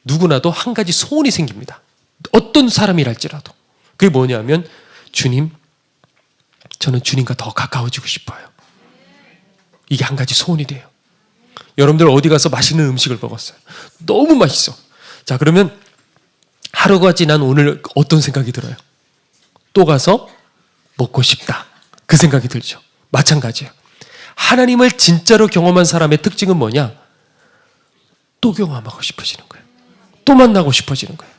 S1: 누구나도 한 가지 소원이 생깁니다. 어떤 사람이랄지라도. 그게 뭐냐면, 주님, 저는 주님과 더 가까워지고 싶어요. 이게 한 가지 소원이 돼요. 여러분들 어디 가서 맛있는 음식을 먹었어요. 너무 맛있어. 자, 그러면 하루가 지난 오늘 어떤 생각이 들어요? 또 가서 먹고 싶다. 그 생각이 들죠. 마찬가지예요. 하나님을 진짜로 경험한 사람의 특징은 뭐냐? 또 경험하고 싶어지는 거예요. 또 만나고 싶어지는 거예요.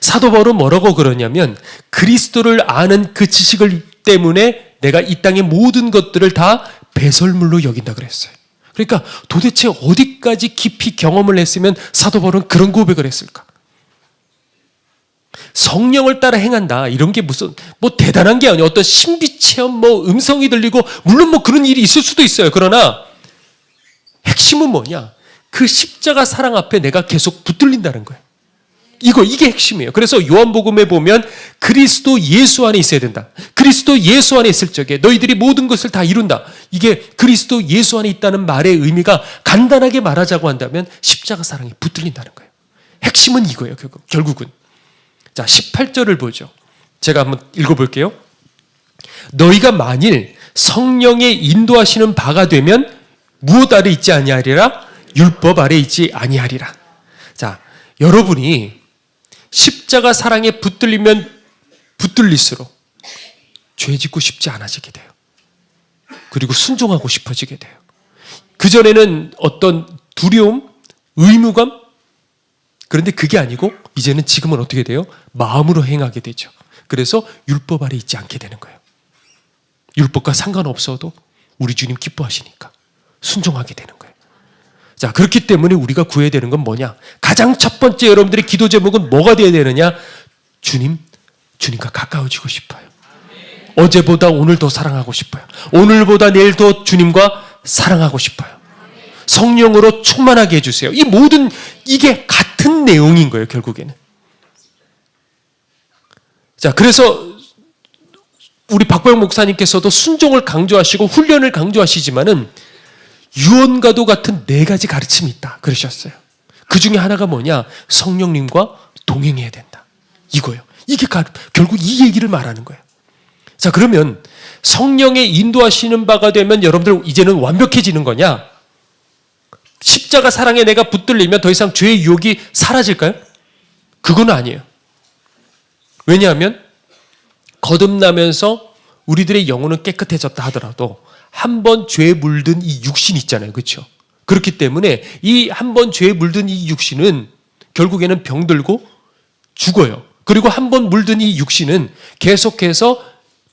S1: 사도 바울은 뭐라고 그러냐면, 그리스도를 아는 그 지식을 때문에 내가 이 땅의 모든 것들을 다 배설물로 여긴다 그랬어요. 그러니까 도대체 어디까지 깊이 경험을 했으면 사도 바울은 그런 고백을 했을까? 성령을 따라 행한다. 이런 게 무슨 뭐 대단한 게 아니에요. 어떤 신비 체험, 뭐 음성이 들리고, 물론 뭐 그런 일이 있을 수도 있어요. 그러나 핵심은 뭐냐? 그 십자가 사랑 앞에 내가 계속 붙들린다는 거예요. 이게 핵심이에요. 그래서 요한복음에 보면 그리스도 예수 안에 있어야 된다. 그리스도 예수 안에 있을 적에 너희들이 모든 것을 다 이룬다. 이게 그리스도 예수 안에 있다는 말의 의미가, 간단하게 말하자고 한다면 십자가 사랑에 붙들린다는 거예요. 핵심은 이거예요. 결국은. 자, 18절을 보죠. 제가 한번 읽어볼게요. 너희가 만일 성령의 인도하시는 바가 되면 무엇 아래 있지 아니하리라? 율법 아래 있지 아니하리라. 자, 여러분이 십자가 사랑에 붙들리면 붙들릴수록 죄 짓고 싶지 않아지게 돼요. 그리고 순종하고 싶어지게 돼요. 그전에는 어떤 두려움, 의무감, 그런데 그게 아니고 이제는 지금은 어떻게 돼요? 마음으로 행하게 되죠. 그래서 율법 아래 있지 않게 되는 거예요. 율법과 상관없어도 우리 주님 기뻐하시니까 순종하게 되는 거예요. 자, 그렇기 때문에 우리가 구해야 되는 건 뭐냐? 가장 첫 번째 여러분들의 기도 제목은 뭐가 되어야 되느냐? 주님과 가까워지고 싶어요. 어제보다 오늘 더 사랑하고 싶어요. 오늘보다 내일 더 주님과 사랑하고 싶어요. 성령으로 충만하게 해주세요. 이게 같은 내용인 거예요, 결국에는. 자, 그래서 우리 박보영 목사님께서도 순종을 강조하시고 훈련을 강조하시지만은 유언과도 같은 4가지 가르침이 있다 그러셨어요. 그 중에 하나가 뭐냐? 성령님과 동행해야 된다. 이거예요. 이게 결국 이 얘기를 말하는 거예요. 자, 그러면 성령의 인도하시는 바가 되면 여러분들 이제는 완벽해지는 거냐? 십자가 사랑에 내가 붙들리면 더 이상 죄의 유혹이 사라질까요? 그건 아니에요. 왜냐하면 거듭나면서 우리들의 영혼은 깨끗해졌다 하더라도 한 번 죄에 물든 이 육신 있잖아요. 그렇죠? 그렇기 때문에 이 한 번 죄에 물든 이 육신은 결국에는 병들고 죽어요. 그리고 한 번 물든 이 육신은 계속해서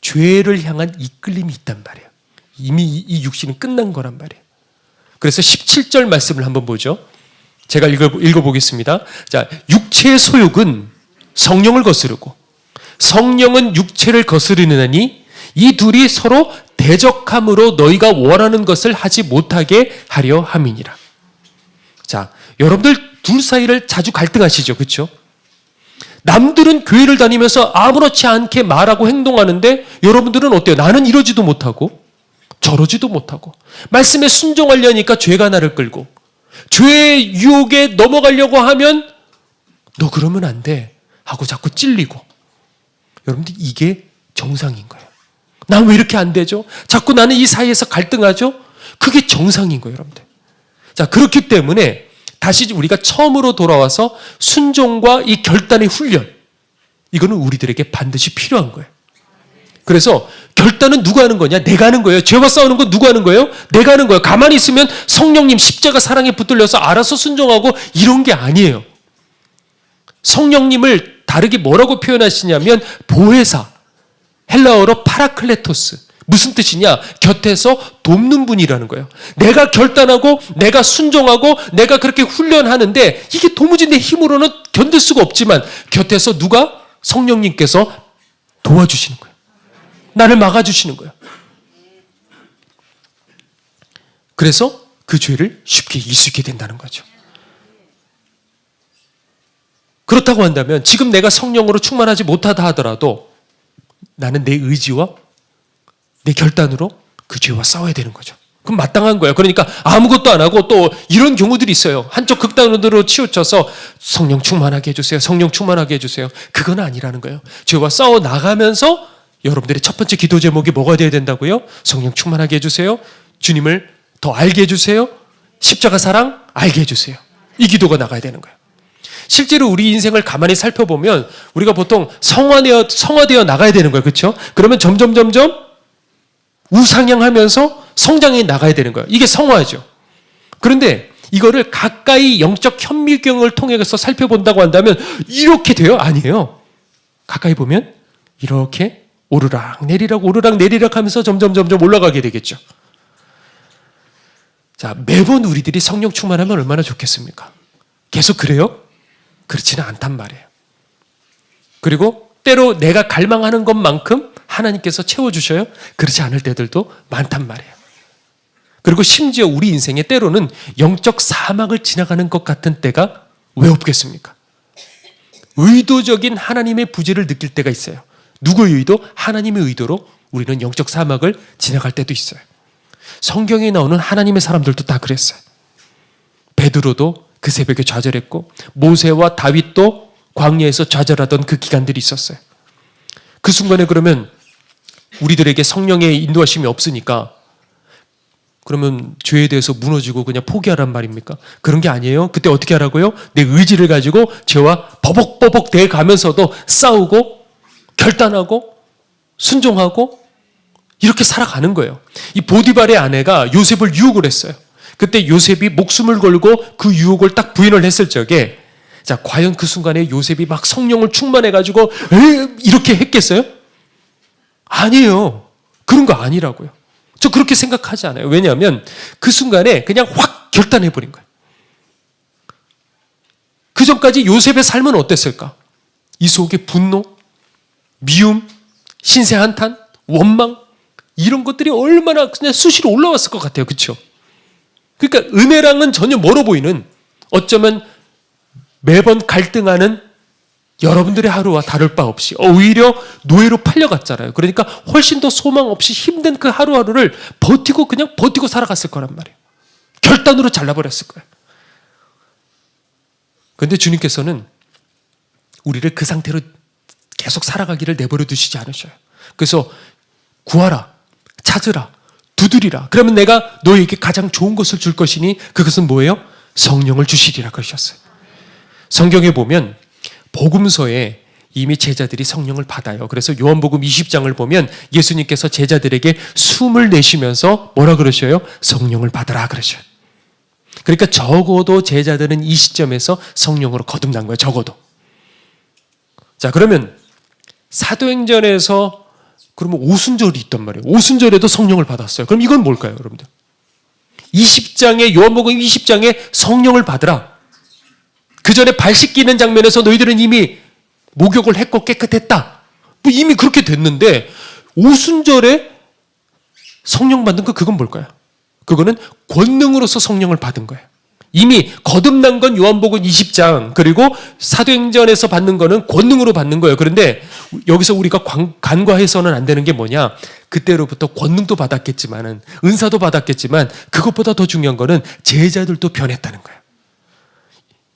S1: 죄를 향한 이끌림이 있단 말이에요. 이미 이 육신은 끝난 거란 말이에요. 그래서 17절 말씀을 한번 보죠. 제가 읽어보겠습니다. 자, 육체의 소욕은 성령을 거스르고 성령은 육체를 거스르느니 이 둘이 서로 대적함으로 너희가 원하는 것을 하지 못하게 하려 함이니라. 자, 여러분들 둘 사이를 자주 갈등하시죠. 그렇죠? 남들은 교회를 다니면서 아무렇지 않게 말하고 행동하는데 여러분들은 어때요? 나는 이러지도 못하고 저러지도 못하고 말씀에 순종하려니까 죄가 나를 끌고 죄의 유혹에 넘어가려고 하면 너 그러면 안 돼 하고 자꾸 찔리고. 여러분들 이게 정상인 거예요. 난 왜 이렇게 안 되죠? 자꾸 나는 이 사이에서 갈등하죠? 그게 정상인 거예요, 여러분들. 자, 그렇기 때문에 다시 우리가 처음으로 돌아와서 순종과 이 결단의 훈련, 이거는 우리들에게 반드시 필요한 거예요. 그래서 결단은 누가 하는 거냐? 내가 하는 거예요. 죄와 싸우는 건 누가 하는 거예요? 내가 하는 거예요. 가만히 있으면 성령님 십자가 사랑에 붙들려서 알아서 순종하고 이런 게 아니에요. 성령님을 다르게 뭐라고 표현하시냐면 보혜사, 헬라어로 파라클레토스. 무슨 뜻이냐? 곁에서 돕는 분이라는 거예요. 내가 결단하고 내가 순종하고 내가 그렇게 훈련하는데 이게 도무지 내 힘으로는 견딜 수가 없지만 곁에서 누가? 성령님께서 도와주시는 거예요. 나를 막아주시는 거예요. 그래서 그 죄를 쉽게 이길 수 있게 된다는 거죠. 그렇다고 한다면 지금 내가 성령으로 충만하지 못하다 하더라도 나는 내 의지와 내 결단으로 그 죄와 싸워야 되는 거죠. 그럼 마땅한 거예요. 그러니까 아무것도 안 하고 또 이런 경우들이 있어요. 한쪽 극단으로 치우쳐서 성령 충만하게 해주세요. 성령 충만하게 해주세요. 그건 아니라는 거예요. 죄와 싸워 나가면서 여러분들의 첫 번째 기도 제목이 뭐가 되어야 된다고요? 성령 충만하게 해주세요. 주님을 더 알게 해주세요. 십자가 사랑 알게 해주세요. 이 기도가 나가야 되는 거예요. 실제로 우리 인생을 가만히 살펴보면 우리가 보통 성화되어 나가야 되는 거예요. 그렇죠? 그러면 점점 우상향하면서 성장해 나가야 되는 거예요. 이게 성화죠. 그런데 이거를 가까이 영적 현미경을 통해서 살펴본다고 한다면 이렇게 돼요? 아니에요. 가까이 보면 이렇게 오르락 내리락 하면서 점점 올라가게 되겠죠. 자, 매번 우리들이 성령 충만하면 얼마나 좋겠습니까? 계속 그래요? 그렇지는 않단 말이에요. 그리고 때로 내가 갈망하는 것만큼 하나님께서 채워주셔요? 그렇지 않을 때들도 많단 말이에요. 그리고 심지어 우리 인생에 때로는 영적 사막을 지나가는 것 같은 때가 왜 없겠습니까? 의도적인 하나님의 부재를 느낄 때가 있어요. 누구의 의도? 하나님의 의도로 우리는 영적 사막을 지나갈 때도 있어요. 성경에 나오는 하나님의 사람들도 다 그랬어요. 베드로도 그 새벽에 좌절했고 모세와 다윗도 광야에서 좌절하던 그 기간들이 있었어요. 그 순간에 그러면 우리들에게 성령의 인도하심이 없으니까 그러면 죄에 대해서 무너지고 그냥 포기하란 말입니까? 그런 게 아니에요. 그때 어떻게 하라고요? 내 의지를 가지고 죄와 버벅버벅 대가면서도 싸우고 결단하고 순종하고 이렇게 살아가는 거예요. 이 보디발의 아내가 요셉을 유혹을 했어요. 그때 요셉이 목숨을 걸고 그 유혹을 딱 부인을 했을 적에 자, 과연 그 순간에 요셉이 막 성령을 충만해가지고 이렇게 했겠어요? 아니에요. 그런 거 아니라고요. 저 그렇게 생각하지 않아요. 왜냐하면 그 순간에 그냥 확 결단해버린 거예요. 그 전까지 요셉의 삶은 어땠을까? 이 속에 분노, 미움, 신세 한탄, 원망 이런 것들이 얼마나 그냥 수시로 올라왔을 것 같아요. 그렇죠? 그러니까 은혜랑은 전혀 멀어 보이는 어쩌면 매번 갈등하는 여러분들의 하루와 다를 바 없이 오히려 노예로 팔려갔잖아요. 그러니까 훨씬 더 소망 없이 힘든 그 하루하루를 그냥 버티고 살아갔을 거란 말이에요. 결단으로 잘라버렸을 거예요. 그런데 주님께서는 우리를 그 상태로 계속 살아가기를 내버려 두시지 않으셔요. 그래서 구하라, 찾으라, 두드리라. 그러면 내가 너에게 가장 좋은 것을 줄 것이니 그것은 뭐예요? 성령을 주시리라 그러셨어요. 성경에 보면 복음서에 이미 제자들이 성령을 받아요. 그래서 요한복음 20장을 보면 예수님께서 제자들에게 숨을 내쉬면서 뭐라 그러셔요? 성령을 받으라 그러셔요. 그러니까 적어도 제자들은 이 시점에서 성령으로 거듭난 거예요. 적어도. 자, 그러면 사도행전에서 그러면 오순절이 있단 말이에요. 오순절에도 성령을 받았어요. 그럼 이건 뭘까요, 여러분들? 20장에 요한복음 20장에 성령을 받으라. 그 전에 발 씻기는 장면에서 너희들은 이미 목욕을 했고 깨끗했다. 뭐 이미 그렇게 됐는데 오순절에 성령 받는 거 그건 뭘까요? 그거는 권능으로서 성령을 받은 거예요. 이미 거듭난 건 요한복음 20장 그리고 사도행전에서 받는 거는 권능으로 받는 거예요. 그런데 여기서 우리가 간과해서는 안 되는 게 뭐냐? 그때로부터 권능도 받았겠지만은 은사도 받았겠지만 그것보다 더 중요한 거는 제자들도 변했다는 거예요.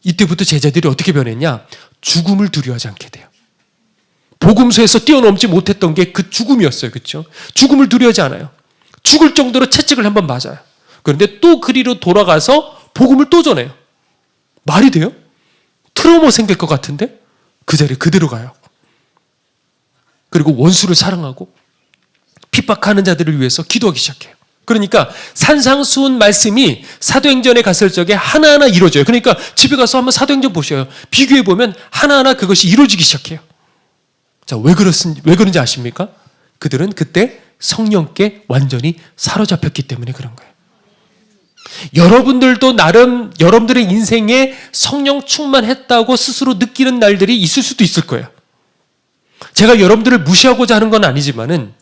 S1: 이때부터 제자들이 어떻게 변했냐? 죽음을 두려워하지 않게 돼요. 복음서에서 뛰어넘지 못했던 게 그 죽음이었어요. 그렇죠? 죽음을 두려워하지 않아요. 죽을 정도로 채찍을 한번 맞아요. 그런데 또 그리로 돌아가서 복음을 또 전해요. 말이 돼요? 트라우마 생길 것 같은데 그 자리에 그대로 가요. 그리고 원수를 사랑하고 핍박하는 자들을 위해서 기도하기 시작해요. 그러니까 산상수훈 말씀이 사도행전에 갔을 적에 하나하나 이루어져요. 그러니까 집에 가서 한번 사도행전 보셔요. 비교해 보면 하나하나 그것이 이루어지기 시작해요. 자, 왜 그런지 아십니까? 그들은 그때 성령께 완전히 사로잡혔기 때문에 그런 거예요. 여러분들도 나름 여러분들의 인생에 성령 충만했다고 스스로 느끼는 날들이 있을 수도 있을 거예요. 제가 여러분들을 무시하고자 하는 건 아니지만은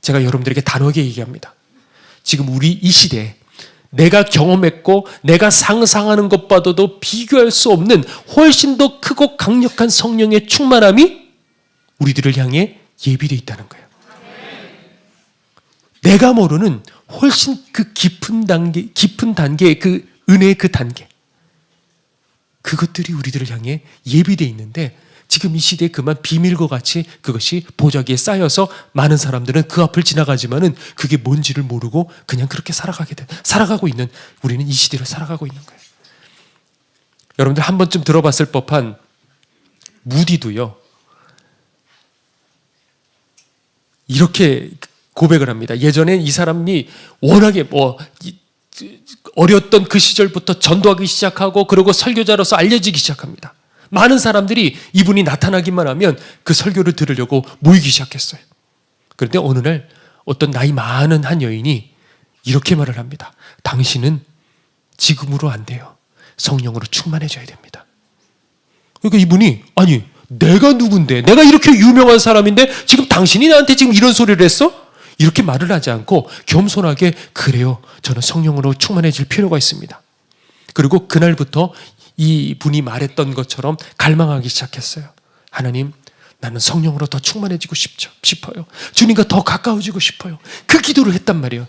S1: 제가 여러분들에게 단호하게 얘기합니다. 지금 우리 이 시대에 내가 경험했고 내가 상상하는 것과도 비교할 수 없는 훨씬 더 크고 강력한 성령의 충만함이 우리들을 향해 예비되어 있다는 거예요. 내가 모르는 훨씬 그 깊은 단계의 그 은혜의 그 단계, 그것들이 우리들을 향해 예비되어 있는데, 지금 이 시대에 그만 비밀과 같이 그것이 보자기에 쌓여서 많은 사람들은 그 앞을 지나가지만은 그게 뭔지를 모르고 그냥 그렇게 살아가고 있는, 우리는 이 시대를 살아가고 있는 거예요. 여러분들 한 번쯤 들어봤을 법한 무디도요, 이렇게 고백을 합니다. 예전에 이 사람이 워낙에 어렸던 그 시절부터 전도하기 시작하고 그리고 설교자로서 알려지기 시작합니다. 많은 사람들이 이분이 나타나기만 하면 그 설교를 들으려고 모이기 시작했어요. 그런데 어느 날 어떤 나이 많은 한 여인이 이렇게 말을 합니다. 당신은 지금으로 안 돼요. 성령으로 충만해져야 됩니다. 그러니까 이분이, 아니 내가 누군데, 내가 이렇게 유명한 사람인데 지금 당신이 나한테 지금 이런 소리를 했어? 이렇게 말을 하지 않고 겸손하게, 그래요, 저는 성령으로 충만해질 필요가 있습니다. 그리고 그날부터 이 분이 말했던 것처럼 갈망하기 시작했어요. 하나님, 나는 성령으로 더 충만해지고 싶어요. 주님과 더 가까워지고 싶어요. 그 기도를 했단 말이에요,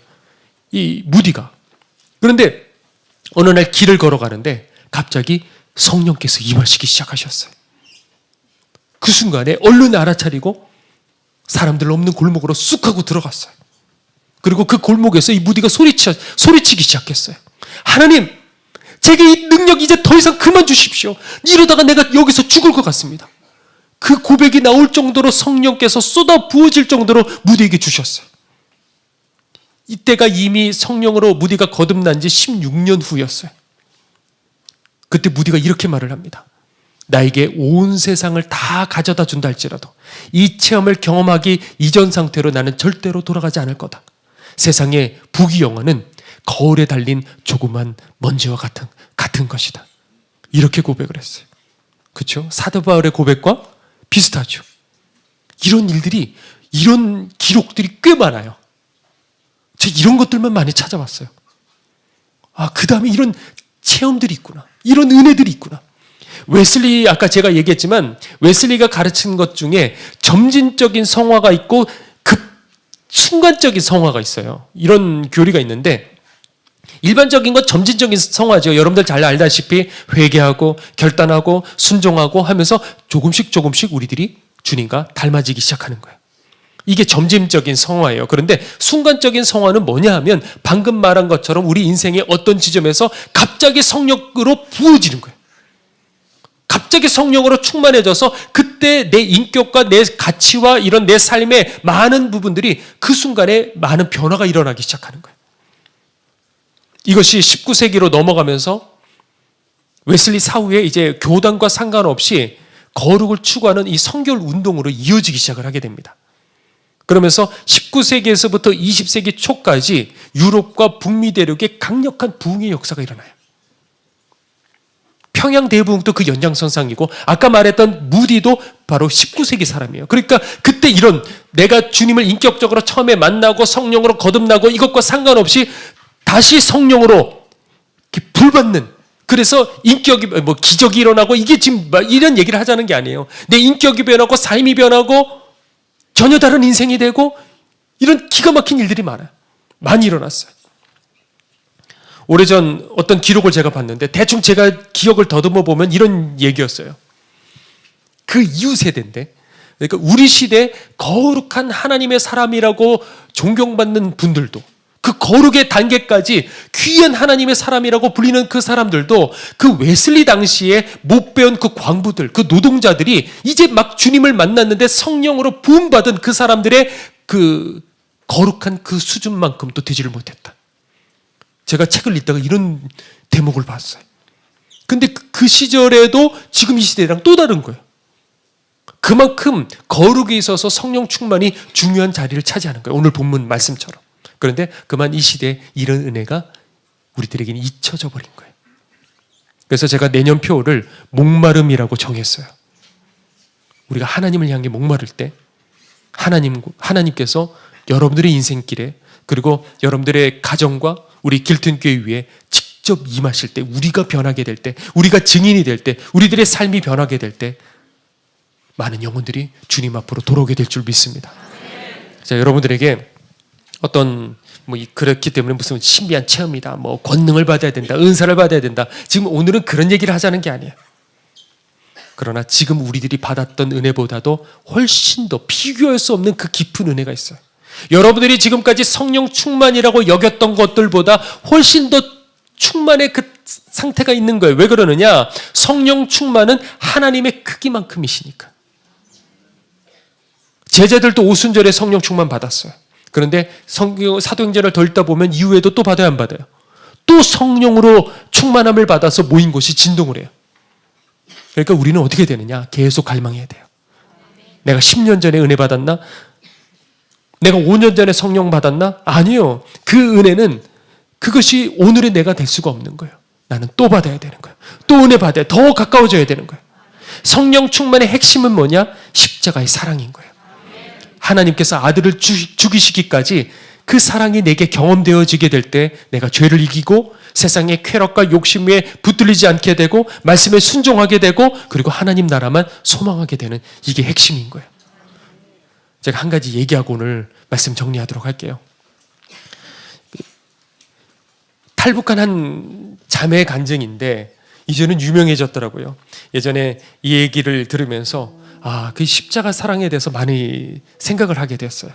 S1: 이 무디가. 그런데 어느 날 길을 걸어가는데 갑자기 성령께서 임하시기 시작하셨어요. 그 순간에 얼른 알아차리고 사람들 없는 골목으로 쑥 하고 들어갔어요. 그리고 그 골목에서 이 무디가 소리치기 시작했어요. 하나님, 제게 이 능력 이제 더 이상 그만 주십시오. 이러다가 내가 여기서 죽을 것 같습니다. 그 고백이 나올 정도로 성령께서 쏟아 부어질 정도로 무디에게 주셨어요. 이때가 이미 성령으로 무디가 거듭난 지 16년 후였어요. 그때 무디가 이렇게 말을 합니다. 나에게 온 세상을 다 가져다 준다 할지라도 이 체험을 경험하기 이전 상태로 나는 절대로 돌아가지 않을 거다. 세상의 부귀영화는 거울에 달린 조그만 먼지와 같은 것이다. 이렇게 고백을 했어요. 그렇죠? 사도 바울의 고백과 비슷하죠. 이런 일들이, 이런 기록들이 꽤 많아요. 제가 이런 것들만 많이 찾아봤어요. 아, 그 다음에 이런 체험들이 있구나. 이런 은혜들이 있구나. 웨슬리, 아까 제가 얘기했지만 웨슬리가 가르친 것 중에 점진적인 성화가 있고 순간적인 성화가 있어요. 이런 교리가 있는데, 일반적인 건 점진적인 성화죠. 여러분들 잘 알다시피 회개하고 결단하고 순종하고 하면서 조금씩 우리들이 주님과 닮아지기 시작하는 거예요. 이게 점진적인 성화예요. 그런데 순간적인 성화는 뭐냐 하면 방금 말한 것처럼 우리 인생의 어떤 지점에서 갑자기 성령으로 부어지는 거예요. 갑자기 성령으로 충만해져서 그때 내 인격과 내 가치와 이런 내 삶의 많은 부분들이 그 순간에 많은 변화가 일어나기 시작하는 거예요. 이것이 19세기로 넘어가면서 웨슬리 사후에 이제 교단과 상관없이 거룩을 추구하는 이 성결 운동으로 이어지기 시작을 하게 됩니다. 그러면서 19세기에서부터 20세기 초까지 유럽과 북미 대륙에 강력한 부흥의 역사가 일어나요. 평양 대부흥도 그 연장선상이고, 아까 말했던 무디도 바로 19세기 사람이에요. 그러니까 그때 이런, 내가 주님을 인격적으로 처음에 만나고 성령으로 거듭나고 이것과 상관없이 다시 성령으로 불받는, 그래서 인격이 기적이 일어나고, 이게 지금 이런 얘기를 하자는 게 아니에요. 내 인격이 변하고 삶이 변하고 전혀 다른 인생이 되고, 이런 기가 막힌 일들이 많이 일어났어요. 오래전 어떤 기록을 제가 봤는데 대충 제가 기억을 더듬어 보면 이런 얘기였어요. 그 이후 세대인데, 그러니까 우리 시대 거룩한 하나님의 사람이라고 존경받는 분들도, 그 거룩의 단계까지 귀한 하나님의 사람이라고 불리는 그 사람들도 그 웨슬리 당시에 못 배운 그 광부들, 그 노동자들이 이제 막 주님을 만났는데 성령으로 부음받은 그 사람들의 그 거룩한 그 수준만큼도 되지를 못했다. 제가 책을 읽다가 이런 대목을 봤어요. 근데 그 시절에도 지금 이 시대랑 또 다른 거예요. 그만큼 거룩에 있어서 성령 충만이 중요한 자리를 차지하는 거예요. 오늘 본문 말씀처럼. 그런데 그만 이 시대에 이런 은혜가 우리들에게는 잊혀져 버린 거예요. 그래서 제가 내년 표를 목마름이라고 정했어요. 우리가 하나님을 향해 목마를 때 하나님께서 여러분들의 인생길에, 그리고 여러분들의 가정과 우리 길튼교회 위에 직접 임하실 때, 우리가 변하게 될 때, 우리가 증인이 될 때, 우리들의 삶이 변하게 될 때 많은 영혼들이 주님 앞으로 돌아오게 될 줄 믿습니다. 자, 여러분들에게 어떤 그렇기 때문에 무슨 신비한 체험이다, 권능을 받아야 된다, 은사를 받아야 된다, 지금 오늘은 그런 얘기를 하자는 게 아니에요. 그러나 지금 우리들이 받았던 은혜보다도 훨씬 더 비교할 수 없는 그 깊은 은혜가 있어요. 여러분들이 지금까지 성령 충만이라고 여겼던 것들보다 훨씬 더 충만의 그 상태가 있는 거예요. 왜 그러느냐? 성령 충만은 하나님의 크기만큼이시니까. 제자들도 오순절에 성령 충만 받았어요. 그런데 사도행전을 더 읽다 보면 이후에도 또 받아요, 안 받아요? 또 성령으로 충만함을 받아서 모인 곳이 진동을 해요. 그러니까 우리는 어떻게 되느냐? 계속 갈망해야 돼요. 내가 10년 전에 은혜 받았나? 내가 5년 전에 성령 받았나? 아니요. 그 은혜는 그것이 오늘의 내가 될 수가 없는 거예요. 나는 또 받아야 되는 거예요. 또 은혜 받아야 더 가까워져야 되는 거예요. 성령 충만의 핵심은 뭐냐? 십자가의 사랑인 거예요. 하나님께서 아들을 죽이시기까지 그 사랑이 내게 경험되어지게 될 때 내가 죄를 이기고 세상의 쾌락과 욕심 위에 붙들리지 않게 되고 말씀에 순종하게 되고 그리고 하나님 나라만 소망하게 되는, 이게 핵심인 거예요. 제가 한 가지 얘기하고 오늘 말씀 정리하도록 할게요. 탈북한 한 자매의 간증인데 이제는 유명해졌더라고요. 예전에 이 얘기를 들으면서 그 십자가 사랑에 대해서 많이 생각을 하게 됐어요.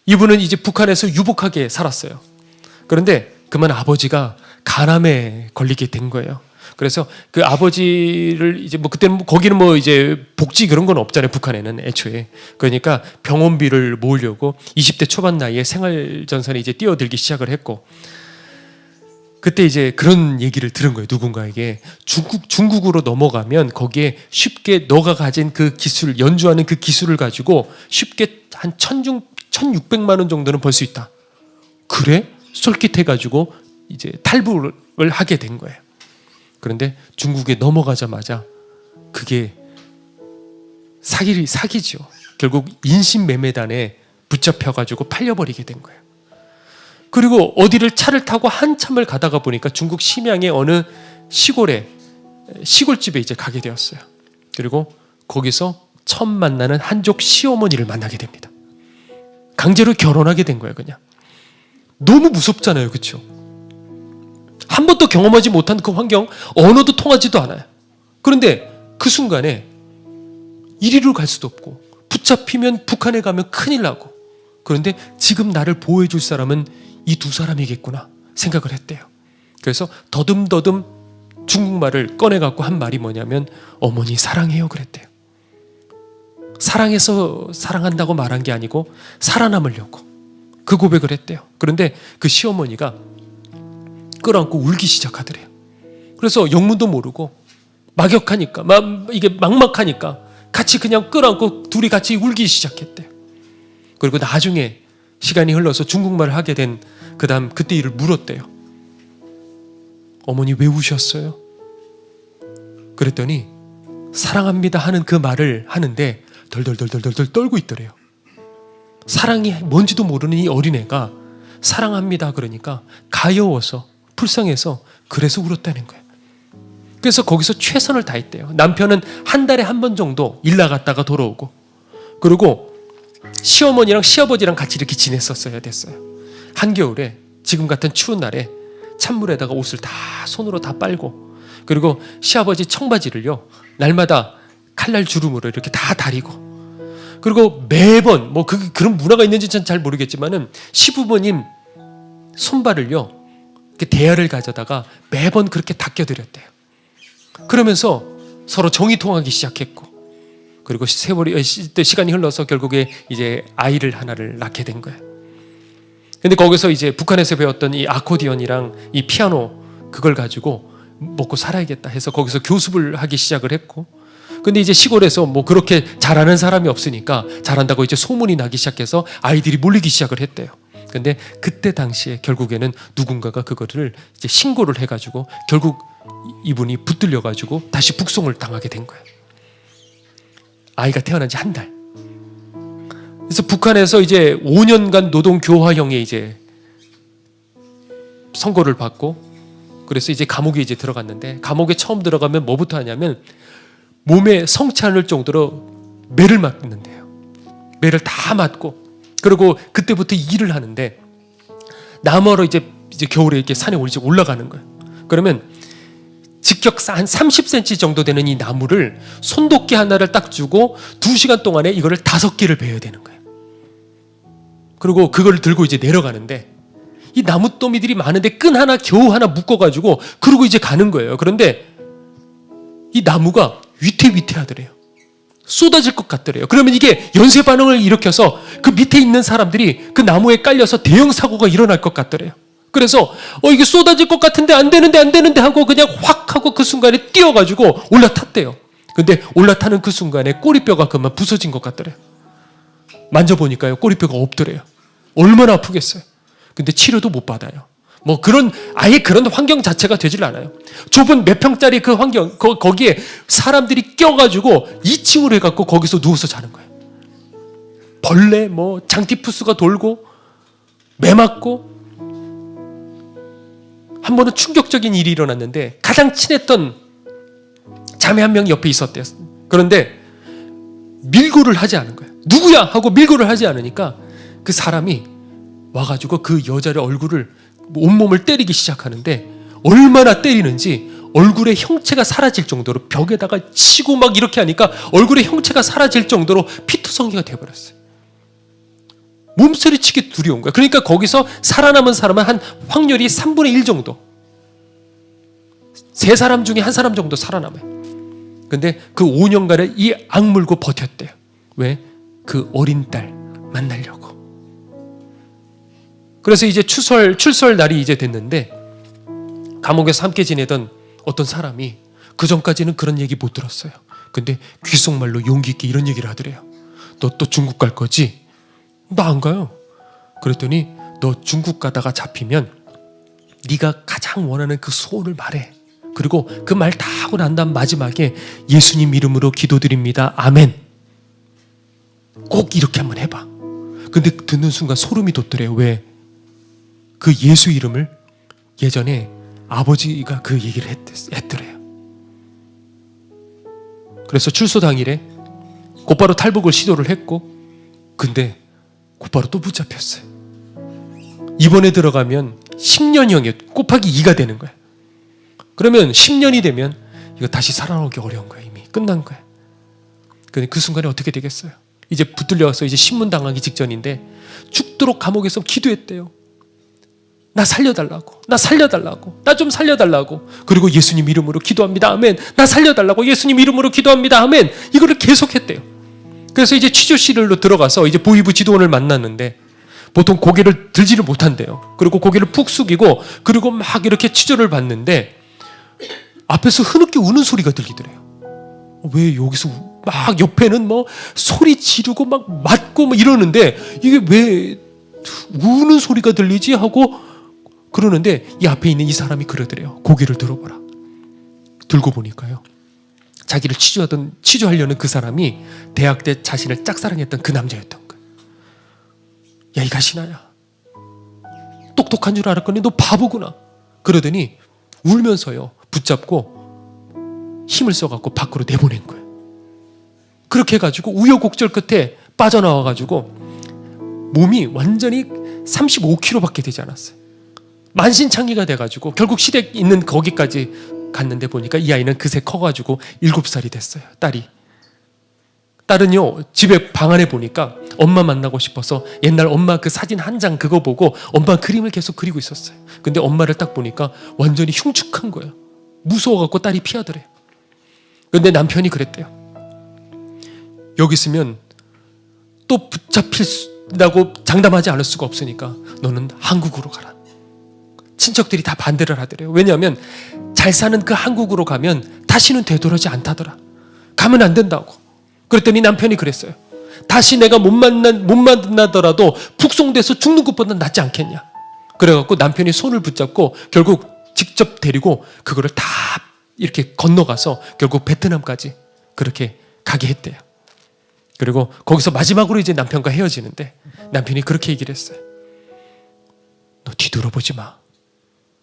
S1: 이분은 이제 북한에서 유복하게 살았어요. 그런데 그만 아버지가 간암에 걸리게 된 거예요. 그래서 그 아버지를 이제 그때는 거기는 이제 복지 그런 건 없잖아요. 북한에는 애초에. 그러니까 병원비를 모으려고 20대 초반 나이에 생활전선에 이제 뛰어들기 시작을 했고, 그때 이제 그런 얘기를 들은 거예요. 누군가에게 중국으로 넘어가면 거기에 쉽게 너가 가진 그 기술, 연주하는 그 기술을 가지고 쉽게 한 1,600만 원 정도는 벌 수 있다. 그래? 솔깃해가지고 이제 탈북을 하게 된 거예요. 그런데 중국에 넘어가자마자 그게 사기죠. 결국 인신매매단에 붙잡혀가지고 팔려버리게 된 거예요. 그리고 어디를 차를 타고 한참을 가다가 보니까 중국 심양의 어느 시골집에 이제 가게 되었어요. 그리고 거기서 처음 만나는 한족 시어머니를 만나게 됩니다. 강제로 결혼하게 된 거예요, 그냥. 너무 무섭잖아요, 그렇죠? 한 번도 경험하지 못한 그 환경, 언어도 통하지도 않아요. 그런데 그 순간에 이리로 갈 수도 없고 붙잡히면 북한에 가면 큰일 나고, 그런데 지금 나를 보호해 줄 사람은 이 두 사람이겠구나 생각을 했대요. 그래서 더듬더듬 중국말을 꺼내갖고 한 말이 뭐냐면 어머니 사랑해요 그랬대요. 사랑해서 사랑한다고 말한 게 아니고 살아남으려고 그 고백을 했대요. 그런데 그 시어머니가 끌어안고 울기 시작하더래요. 그래서 영문도 모르고 막역하니까 이게 막막하니까 같이 그냥 끌어안고 둘이 같이 울기 시작했대요. 그리고 나중에 시간이 흘러서 중국말을 하게 된 그다음 그때 일을 물었대요. 어머니 왜 우셨어요? 그랬더니 사랑합니다 하는 그 말을 하는데 덜덜덜덜덜 떨고 있더래요. 사랑이 뭔지도 모르는 이 어린애가 사랑합니다 그러니까 가여워서 불쌍해서 그래서 울었다는 거예요. 그래서 거기서 최선을 다했대요. 남편은 한 달에 한 번 정도 일 나갔다가 돌아오고, 그리고 시어머니랑 시아버지랑 같이 이렇게 지냈었어야 됐어요. 한겨울에 지금 같은 추운 날에 찬물에다가 옷을 다 손으로 다 빨고, 그리고 시아버지 청바지를요 날마다 칼날 주름으로 이렇게 다 다리고, 그리고 매번 그런 문화가 있는지 전 잘 모르겠지만은 시부모님 손발을요 이렇게 대야를 가져다가 매번 그렇게 닦여드렸대요. 그러면서 서로 정이 통하기 시작했고, 그리고 시간이 흘러서 결국에 이제 아이를 하나를 낳게 된 거예요. 근데 거기서 이제 북한에서 배웠던 이 아코디언이랑 이 피아노 그걸 가지고 먹고 살아야겠다 해서 거기서 교습을 하기 시작을 했고, 근데 이제 시골에서 그렇게 잘하는 사람이 없으니까 잘한다고 이제 소문이 나기 시작해서 아이들이 몰리기 시작을 했대요. 근데 그때 당시에 결국에는 누군가가 그거를 이제 신고를 해가지고 결국 이분이 붙들려가지고 다시 북송을 당하게 된 거예요. 아이가 태어난 지 한 달. 그래서 북한에서 이제 5년간 노동 교화형에 이제 선고를 받고 그래서 이제 감옥에 이제 들어갔는데 감옥에 처음 들어가면 뭐부터 하냐면 몸에 성치 않을 정도로 매를 맞는데요. 매를 다 맞고 그리고 그때부터 일을 하는데 나무로 이제 겨울에 이렇게 산에 올라가는 거예요. 그러면 직격 한 30cm 정도 되는 이 나무를 손도끼 하나를 딱 주고 2시간 동안에 이거를 5개를 베어야 되는 거예요. 그리고 그걸 들고 이제 내려가는데 이 나무더미들이 많은데 끈 하나 겨우 하나 묶어가지고 그러고 이제 가는 거예요. 그런데 이 나무가 위태위태하더래요. 쏟아질 것 같더래요. 그러면 이게 연쇄 반응을 일으켜서 그 밑에 있는 사람들이 그 나무에 깔려서 대형 사고가 일어날 것 같더래요. 그래서 이게 쏟아질 것 같은데 안 되는데 하고 그냥 확 하고 그 순간에 뛰어가지고 올라탔대요. 근데 올라타는 그 순간에 꼬리뼈가 그만 부서진 것 같더래요. 만져보니까요 꼬리뼈가 없더래요. 얼마나 아프겠어요. 근데 치료도 못 받아요. 뭐 아예 그런 환경 자체가 되질 않아요. 좁은 몇 평짜리 그 환경 거기에 사람들이 껴가지고 2층으로 해갖고 거기서 누워서 자는 거예요. 벌레 뭐 장티푸스가 돌고 매 맞고 한 번은 충격적인 일이 일어났는데 가장 친했던 자매 한 명이 옆에 있었대요. 그런데 밀고를 하지 않은 거예요. 누구야 하고 밀고를 하지 않으니까 그 사람이 와가지고 그 여자의 얼굴을 온몸을 때리기 시작하는데 얼마나 때리는지 얼굴의 형체가 사라질 정도로 벽에다가 치고 막 이렇게 하니까 얼굴의 형체가 사라질 정도로 피투성이가 돼버렸어요. 몸서리치기 두려운 거예요. 그러니까 거기서 살아남은 사람은 한 확률이 3분의 1 정도. 3사람 중에 1사람 정도 살아남아요. 근데 그 5년간을 이 악물고 버텼대요. 왜? 그 어린 딸 만나려고. 그래서 이제 출설 날이 이제 됐는데 감옥에서 함께 지내던 어떤 사람이 그 전까지는 그런 얘기 못 들었어요. 근데 귓속말로 용기 있게 이런 얘기를 하더래요. 너 또 중국 갈 거지? 나 안 가요. 그랬더니 너 중국 가다가 잡히면 네가 가장 원하는 그 소원을 말해. 그리고 그 말 다 하고 난 다음 마지막에 예수님 이름으로 기도드립니다. 아멘. 꼭 이렇게 한번 해봐. 근데 듣는 순간 소름이 돋더래요. 왜? 그 예수 이름을 예전에 아버지가 그 얘기를 했더래요. 그래서 출소 당일에 곧바로 탈북을 시도를 했고 근데 곧바로 또 붙잡혔어요. 이번에 들어가면 10년형이에요. 곱하기 2가 되는 거예요. 그러면 10년이 되면 이거 다시 살아나오기 어려운 거예요. 이미 끝난 거예요. 근데 그 순간에 어떻게 되겠어요? 이제 붙들려서 이제 신문 당하기 직전인데 죽도록 감옥에서 기도했대요. 나 살려달라고, 나 좀 살려달라고. 그리고 예수님 이름으로 기도합니다. 아멘. 나 살려달라고, 예수님 이름으로 기도합니다. 아멘. 이거를 계속했대요. 그래서 이제 취조실로 들어가서 이제 보이부 지도원을 만났는데 보통 고개를 들지를 못한대요. 그리고 고개를 푹 숙이고 그리고 막 이렇게 취조를 받는데 앞에서 흐느껴 우는 소리가 들리더래요. 왜 여기서 막 옆에는 뭐 소리 지르고 막 맞고 뭐 이러는데 이게 왜 우는 소리가 들리지 하고 그러는데 이 앞에 있는 이 사람이 그러더래요. 고개를 들어보라. 들고 보니까요. 자기를 취조하려는 그 사람이 대학 때 자신을 짝사랑했던 그 남자였던 거예요. 야, 이 가시나야. 똑똑한 줄 알았더니 너 바보구나. 그러더니 울면서요. 붙잡고 힘을 써갖고 밖으로 내보낸 거예요. 그렇게 해가지고 우여곡절 끝에 빠져나와가지고 몸이 완전히 35kg밖에 되지 않았어요. 만신창이가 돼가지고 결국 시댁 있는 거기까지 갔는데 보니까 이 아이는 그새 커가지고 7살이 됐어요. 딸은요 집에 방 안에 보니까 엄마 만나고 싶어서 옛날 엄마 그 사진 한 장 그거 보고 엄마 그림을 계속 그리고 있었어요. 근데 엄마를 딱 보니까 완전히 흉측한 거예요. 무서워갖고 딸이 피하더래요. 근데 남편이 그랬대요. 여기 있으면 또 붙잡힌다고 장담하지 않을 수가 없으니까 너는 한국으로 가라. 친척들이 다 반대를 하더래요. 왜냐하면 잘 사는 그 한국으로 가면 다시는 되돌아오지 않다더라. 가면 안 된다고. 그랬더니 남편이 그랬어요. 다시 내가 못 만나더라도 북송돼서 죽는 것보다 낫지 않겠냐. 그래갖고 남편이 손을 붙잡고 결국 직접 데리고 그거를 다 이렇게 건너가서 결국 베트남까지 그렇게 가게 했대요. 그리고 거기서 마지막으로 이제 남편과 헤어지는데 남편이 그렇게 얘기를 했어요. 너 뒤돌아보지 마.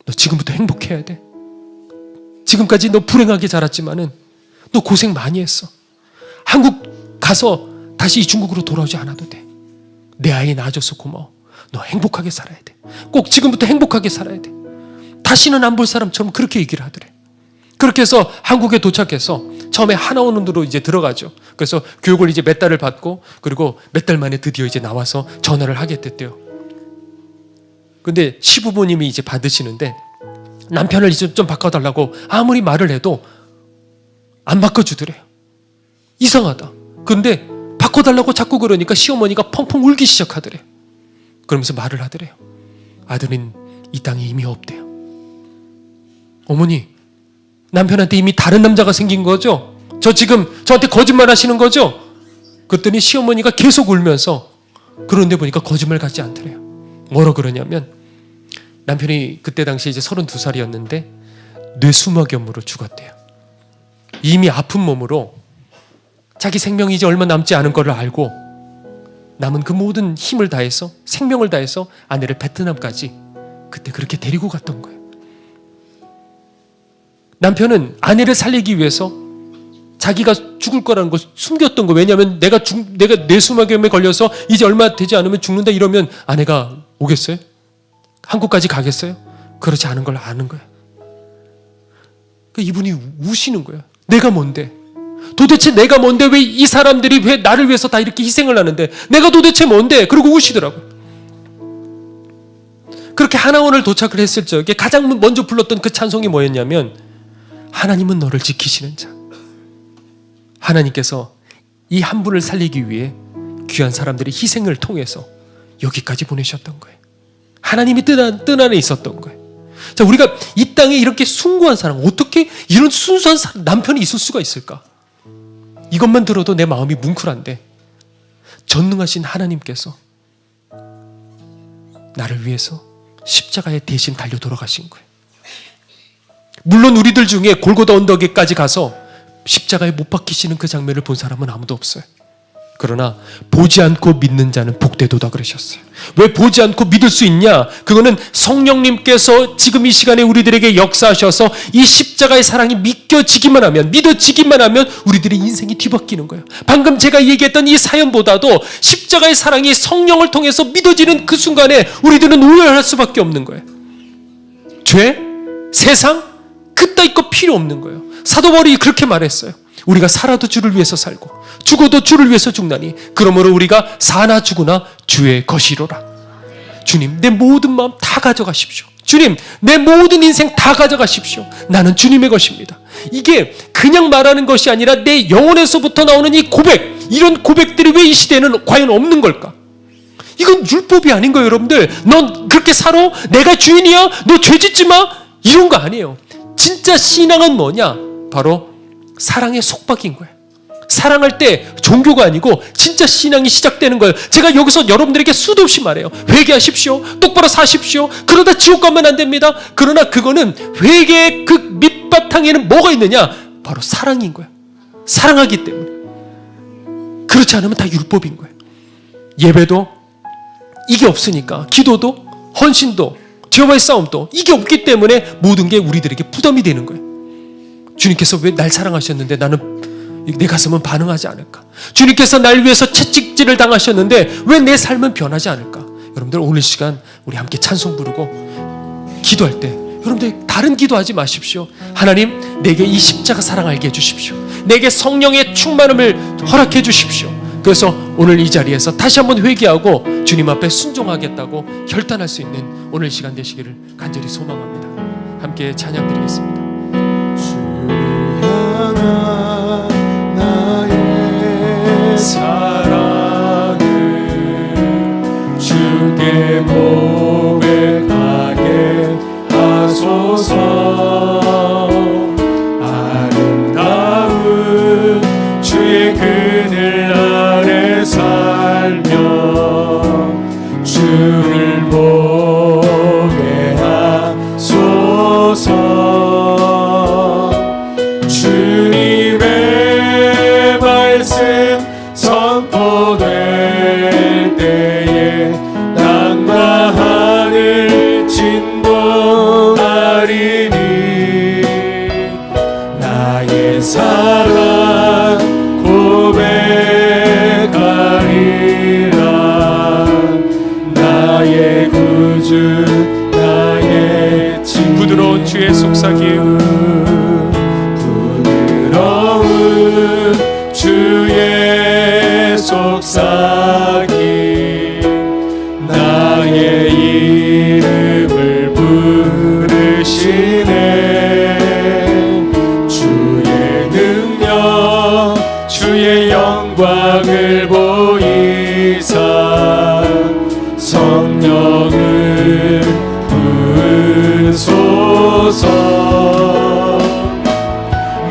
S1: 너 지금부터 행복해야 돼. 지금까지 너 불행하게 자랐지만은 너 고생 많이 했어. 한국 가서 다시 중국으로 돌아오지 않아도 돼. 내 아이 낳아줘서 고마워. 너 행복하게 살아야 돼. 꼭 지금부터 행복하게 살아야 돼. 다시는 안 볼 사람처럼 그렇게 얘기를 하더래. 그렇게 해서 한국에 도착해서 처음에 하나원으로 이제 들어가죠. 그래서 교육을 이제 몇 달을 받고 그리고 몇 달 만에 드디어 이제 나와서 전화를 하게 됐대요. 근데 시부모님이 이제 받으시는데 남편을 이제 좀 바꿔달라고 아무리 말을 해도 안 바꿔주더래요. 이상하다. 근데 바꿔달라고 자꾸 그러니까 시어머니가 펑펑 울기 시작하더래요. 그러면서 말을 하더래요. 아들은 이 땅에 이미 없대요. 어머니, 남편한테 이미 다른 남자가 생긴 거죠? 저 지금 저한테 거짓말 하시는 거죠? 그랬더니 시어머니가 계속 울면서 그런데 보니까 거짓말 같지 않더래요. 뭐라 그러냐면 남편이 그때 당시 이제 32살이었는데 뇌수막염으로 죽었대요. 이미 아픈 몸으로 자기 생명이 이제 얼마 남지 않은 걸 알고 남은 그 모든 힘을 다해서 생명을 다해서 아내를 베트남까지 그때 그렇게 데리고 갔던 거예요. 남편은 아내를 살리기 위해서 자기가 죽을 거라는 걸 숨겼던 거예요. 왜냐하면 내가 뇌수막염에 걸려서 이제 얼마 되지 않으면 죽는다 이러면 아내가 오겠어요? 한국까지 가겠어요? 그렇지 않은 걸 아는 거예요. 이분이 우시는 거예요. 내가 뭔데? 도대체 내가 뭔데? 왜 이 사람들이 왜 나를 위해서 다 이렇게 희생을 하는데 내가 도대체 뭔데? 그러고 우시더라고요. 그렇게 하나원을 도착을 했을 적에 가장 먼저 불렀던 그 찬송이 뭐였냐면 하나님은 너를 지키시는 자. 하나님께서 이 한 분을 살리기 위해 귀한 사람들의 희생을 통해서 여기까지 보내셨던 거예요. 하나님이 뜻 안에 있었던 거예요. 자, 우리가 이 땅에 이렇게 숭고한 사람, 어떻게 이런 순수한 남편이 있을 수가 있을까? 이것만 들어도 내 마음이 뭉클한데 전능하신 하나님께서 나를 위해서 십자가에 대신 달려 돌아가신 거예요. 물론 우리들 중에 골고다 언덕에까지 가서 십자가에 못 박히시는 그 장면을 본 사람은 아무도 없어요. 그러나 보지 않고 믿는 자는 복되도다 그러셨어요. 왜 보지 않고 믿을 수 있냐? 그거는 성령님께서 지금 이 시간에 우리들에게 역사하셔서 이 십자가의 사랑이 믿겨지기만 하면, 믿어지기만 하면 우리들의 인생이 뒤바뀌는 거예요. 방금 제가 얘기했던 이 사연보다도 십자가의 사랑이 성령을 통해서 믿어지는 그 순간에 우리들은 오열할 수밖에 없는 거예요. 죄, 세상, 그따위 거 필요 없는 거예요. 사도 바울이 그렇게 말했어요. 우리가 살아도 주를 위해서 살고 죽어도 주를 위해서 죽나니 그러므로 우리가 사나 죽으나 주의 것이로라. 주님, 내 모든 마음 다 가져가십시오. 주님, 내 모든 인생 다 가져가십시오. 나는 주님의 것입니다. 이게 그냥 말하는 것이 아니라 내 영혼에서부터 나오는 이 고백, 이런 고백들이 왜 이 시대에는 과연 없는 걸까? 이건 율법이 아닌 거예요. 여러분들, 넌 그렇게 살아? 내가 주인이야? 너 죄 짓지 마? 이런 거 아니에요. 진짜 신앙은 뭐냐? 바로 사랑의 속박인 거예요. 사랑할 때 종교가 아니고 진짜 신앙이 시작되는 거예요. 제가 여기서 여러분들에게 수도 없이 말해요. 회개하십시오. 똑바로 사십시오. 그러다 지옥 가면 안 됩니다. 그러나 그거는 회개의 그 밑바탕에는 뭐가 있느냐? 바로 사랑인 거예요. 사랑하기 때문에. 그렇지 않으면 다 율법인 거예요. 예배도 이게 없으니까, 기도도, 헌신도, 죄와의 싸움도 이게 없기 때문에 모든 게 우리들에게 부담이 되는 거예요. 주님께서 왜 날 사랑하셨는데 나는 내 가슴은 반응하지 않을까? 주님께서 날 위해서 채찍질을 당하셨는데 왜 내 삶은 변하지 않을까? 여러분들, 오늘 시간 우리 함께 찬송 부르고 기도할 때 여러분들 다른 기도하지 마십시오. 하나님, 내게 이 십자가 사랑 알게 해주십시오. 내게 성령의 충만함을 허락해 주십시오. 그래서 오늘 이 자리에서 다시 한번 회개하고 주님 앞에 순종하겠다고 결단할 수 있는 오늘 시간 되시기를 간절히 소망합니다. 함께 찬양 드리겠습니다.
S2: 나의 사랑을 주께 고백하게 하소서. 아름다운 주의 그늘 아래 살며 주를 보게 하소서. 나의 사랑 고백하리라. 나의 구주 나의 진
S1: 부드러운 주의 속삭임,
S2: 부드러운 주의 속삭임, 나의 이름을 부르시네. 주의 능력 주의 영광을 보이사 성령을 부으소서.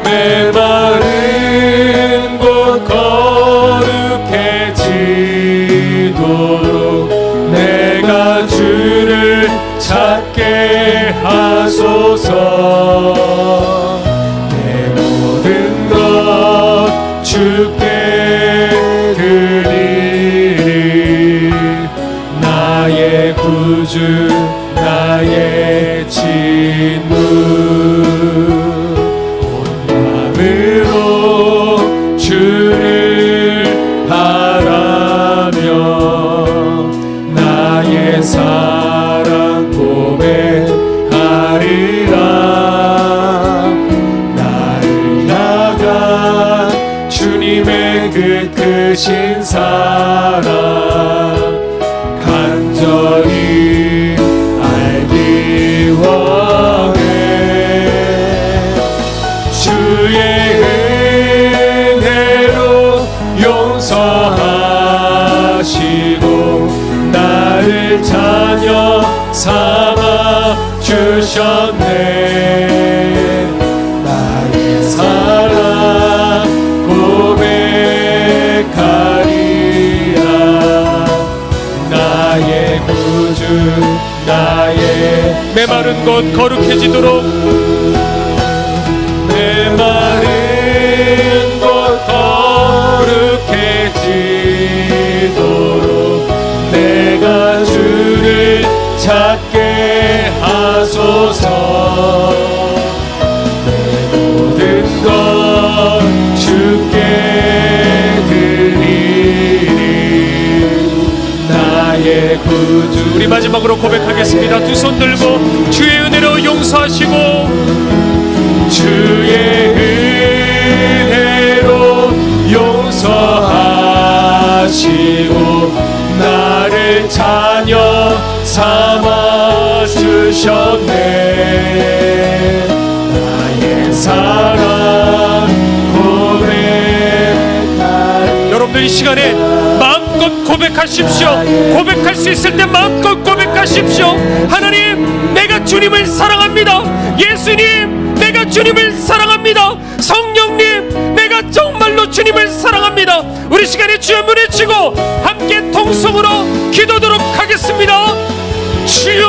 S2: 메마른 곳 거룩해지도록 내가 주를 찾게 하소서. 내 모든 것 주께 드리리. 나의 구주 나의 진무 온 마음으로 주를 바라며 나의 사랑 고백하리라. 나를 향한 주님의 그 크신 사랑 간절히 알기 원해. 주의 은혜로 용서하시고 나를 자녀 삼아 주셨네. 나의 사랑 고백하리라. 나의 구주 나의
S1: 메마른 곳 거룩해지도록
S2: 메마른 곳 거룩해지도록 내가 주를 찾게 하소서. 내 모든 것 주께 드리리. 나의 구주.
S1: 우리 마지막으로 고백하겠습니다. 두 손 들고 주의 은혜로 용서하시고
S2: 주의 은혜로 용서하시고 나를 자녀 삼아 주셨네. 나의 사랑 고백하리.
S1: 여러분들 이 시간에 마음껏 고백하십시오. 고백할 수 있을 때 마음껏 고백하십시오. 하나님, 내가 주님을 사랑합니다. 예수님, 내가 주님을 사랑합니다. 성령님, 내가 정말로 주님을 사랑합니다. 우리 시간에 주여 문에 치고 함께 통성으로 기도하도록 하겠습니다. 주여,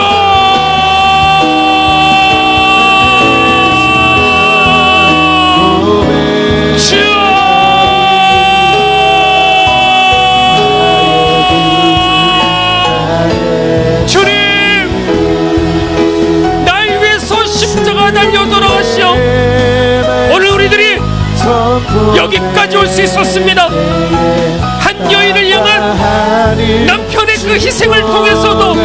S1: 여기까지 올 수 있었습니다. 한 여인을 향한 남편의 그 희생을 통해서도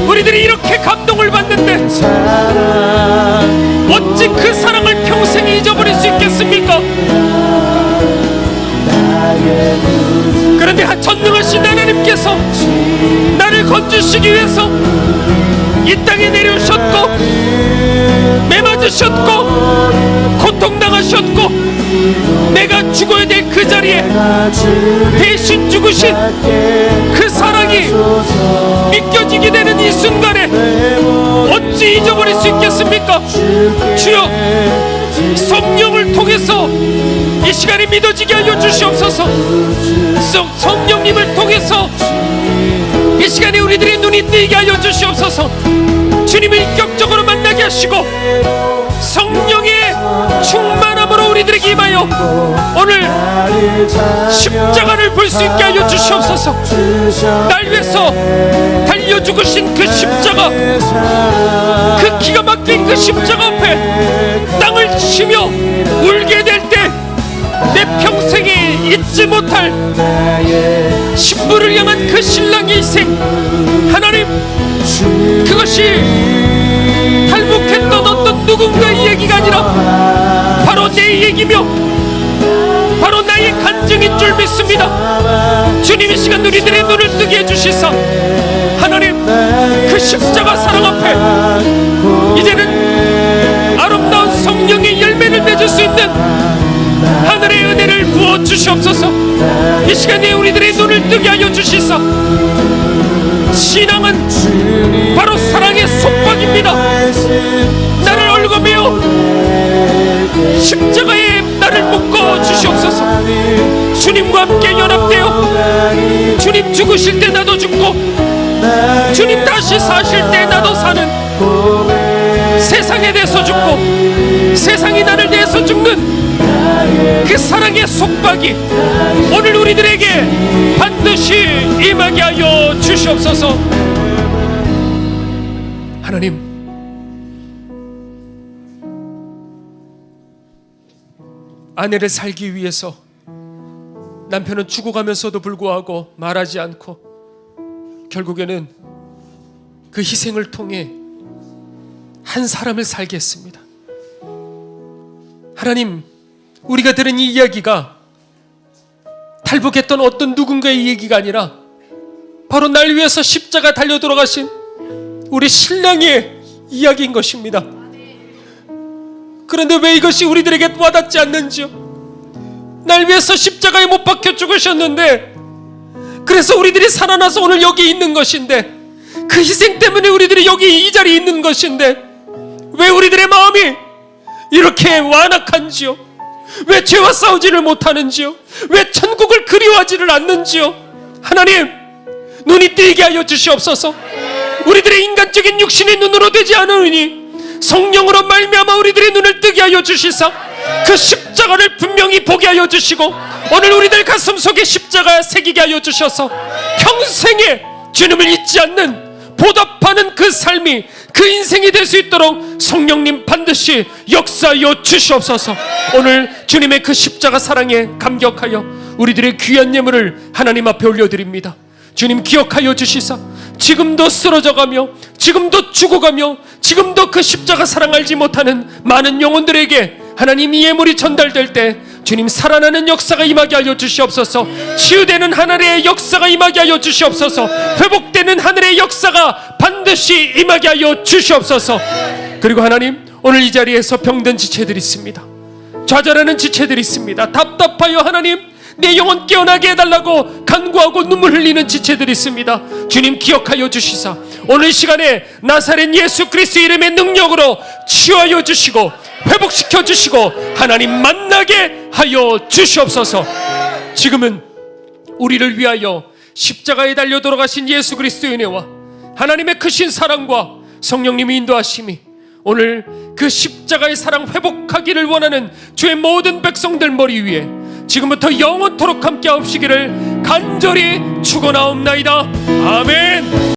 S1: 우리들이 이렇게 감동을 받는데 어찌 그 사랑을 평생 잊어버릴 수 있겠습니까? 그런데 전능하신 하나님께서 나를 건지시기 위해서 이 땅에 내려오셨고 매맞으셨고 고통당하셨고 내가 죽어야 될 그 자리에 대신 죽으신 그 사랑이 믿겨지게 되는 이 순간에 어찌 잊어버릴 수 있겠습니까? 주여, 성령을 통해서 이 시간에 믿어지게 하여 주시옵소서. 성령님을 통해서 이 시간에 우리들의 눈이 뜨이게 하여 주시옵소서. 주님을 인격적으로 만나게 하시고 성령의 충만함으로 우리들에게 임하여 주여, 오늘 십자가를 볼 수 있게 하여 주시옵소서. 날 위해서 달려 죽으신 그 십자가, 그 기가 막힌 그 십자가 앞에 땅을 치며 울게 될 때 내 평생에 잊지 못할 신부를 향한 그 신랑의 희생, 하나님, 그것이 탈북했던 어떤 누군가의 얘기가 아니라 바로 내 얘기며 바로 나의 간증인 줄 믿습니다. 주님, 이 시간 우리들의 눈을 뜨게 해주시사 하나님, 그 십자가 사랑 앞에 이제는 아름다운 성령의 열매를 맺을 수 있는 하늘의 은혜를 부어 주시옵소서. 이 시간에 우리들의 눈을 뜨게 하여 주시사 신앙은 바로 사랑의 속박입니다. 나를 얽어매어 십자가에 나를 묶어 주시옵소서. 주님과 함께 연합되어 주님 죽으실 때 나도 죽고 주님 다시 사실 때 나도 사는, 세상에 대해서 죽고 세상이 나를 대해서 죽는 그 사랑의 속박이 오늘 우리들에게 반드시 임하게 하여 주시옵소서. 하나님, 아내를 살기 위해서 남편은 죽어가면서도 불구하고 말하지 않고 결국에는 그 희생을 통해 한 사람을 살게 했습니다. 하나님, 우리가 들은 이 이야기가 탈북했던 어떤 누군가의 얘기가 아니라 바로 날 위해서 십자가 달려 돌아가신 우리 신랑의 이야기인 것입니다. 그런데 왜 이것이 우리들에게 와닿지 않는지요? 날 위해서 십자가에 못 박혀 죽으셨는데, 그래서 우리들이 살아나서 오늘 여기 있는 것인데, 그 희생 때문에 우리들이 여기 이 자리에 있는 것인데, 왜 우리들의 마음이 이렇게 완악한지요? 왜 죄와 싸우지를 못하는지요? 왜 천국을 그리워하지를 않는지요? 하나님, 눈이 뜨이게 하여 주시옵소서. 우리들의 인간적인 육신의 눈으로 되지 않으니 성령으로 말미암아 우리들의 눈을 뜨게 하여 주시사 그 십자가를 분명히 보게 하여 주시고 오늘 우리들 가슴 속에 십자가 새기게 하여 주셔서 평생에 주님을 잊지 않는 보답하는 그 삶이, 그 인생이 될 수 있도록 성령님 반드시 역사하여 주시옵소서. 오늘 주님의 그 십자가 사랑에 감격하여 우리들의 귀한 예물을 하나님 앞에 올려드립니다. 주님, 기억하여 주시사 지금도 쓰러져가며 지금도 죽어가며 지금도 그 십자가 사랑 알지 못하는 많은 영혼들에게 하나님 이 예물이 전달될 때 주님 살아나는 역사가 임하게 하여 주시옵소서. 치유되는 하늘의 역사가 임하게 하여 주시옵소서. 회복되는 하늘의 역사가 반드시 임하게 하여 주시옵소서. 그리고 하나님, 오늘 이 자리에서 병든 지체들이 있습니다. 좌절하는 지체들이 있습니다. 답답하여 하나님 내 영혼 깨어나게 해달라고 간구하고 눈물 흘리는 지체들이 있습니다. 주님, 기억하여 주시사 오늘 시간에 나사렛 예수 그리스도 이름의 능력으로 치유하여 주시고 회복시켜 주시고 하나님 만나게 하여 주시옵소서. 지금은 우리를 위하여 십자가에 달려 돌아가신 예수 그리스도의 은혜와 하나님의 크신 사랑과 성령님의 인도하심이 오늘 그 십자가의 사랑 회복하기를 원하는 주의 모든 백성들 머리 위에 지금부터 영원토록 함께 하옵시기를 간절히 축원하옵나이다. 아멘.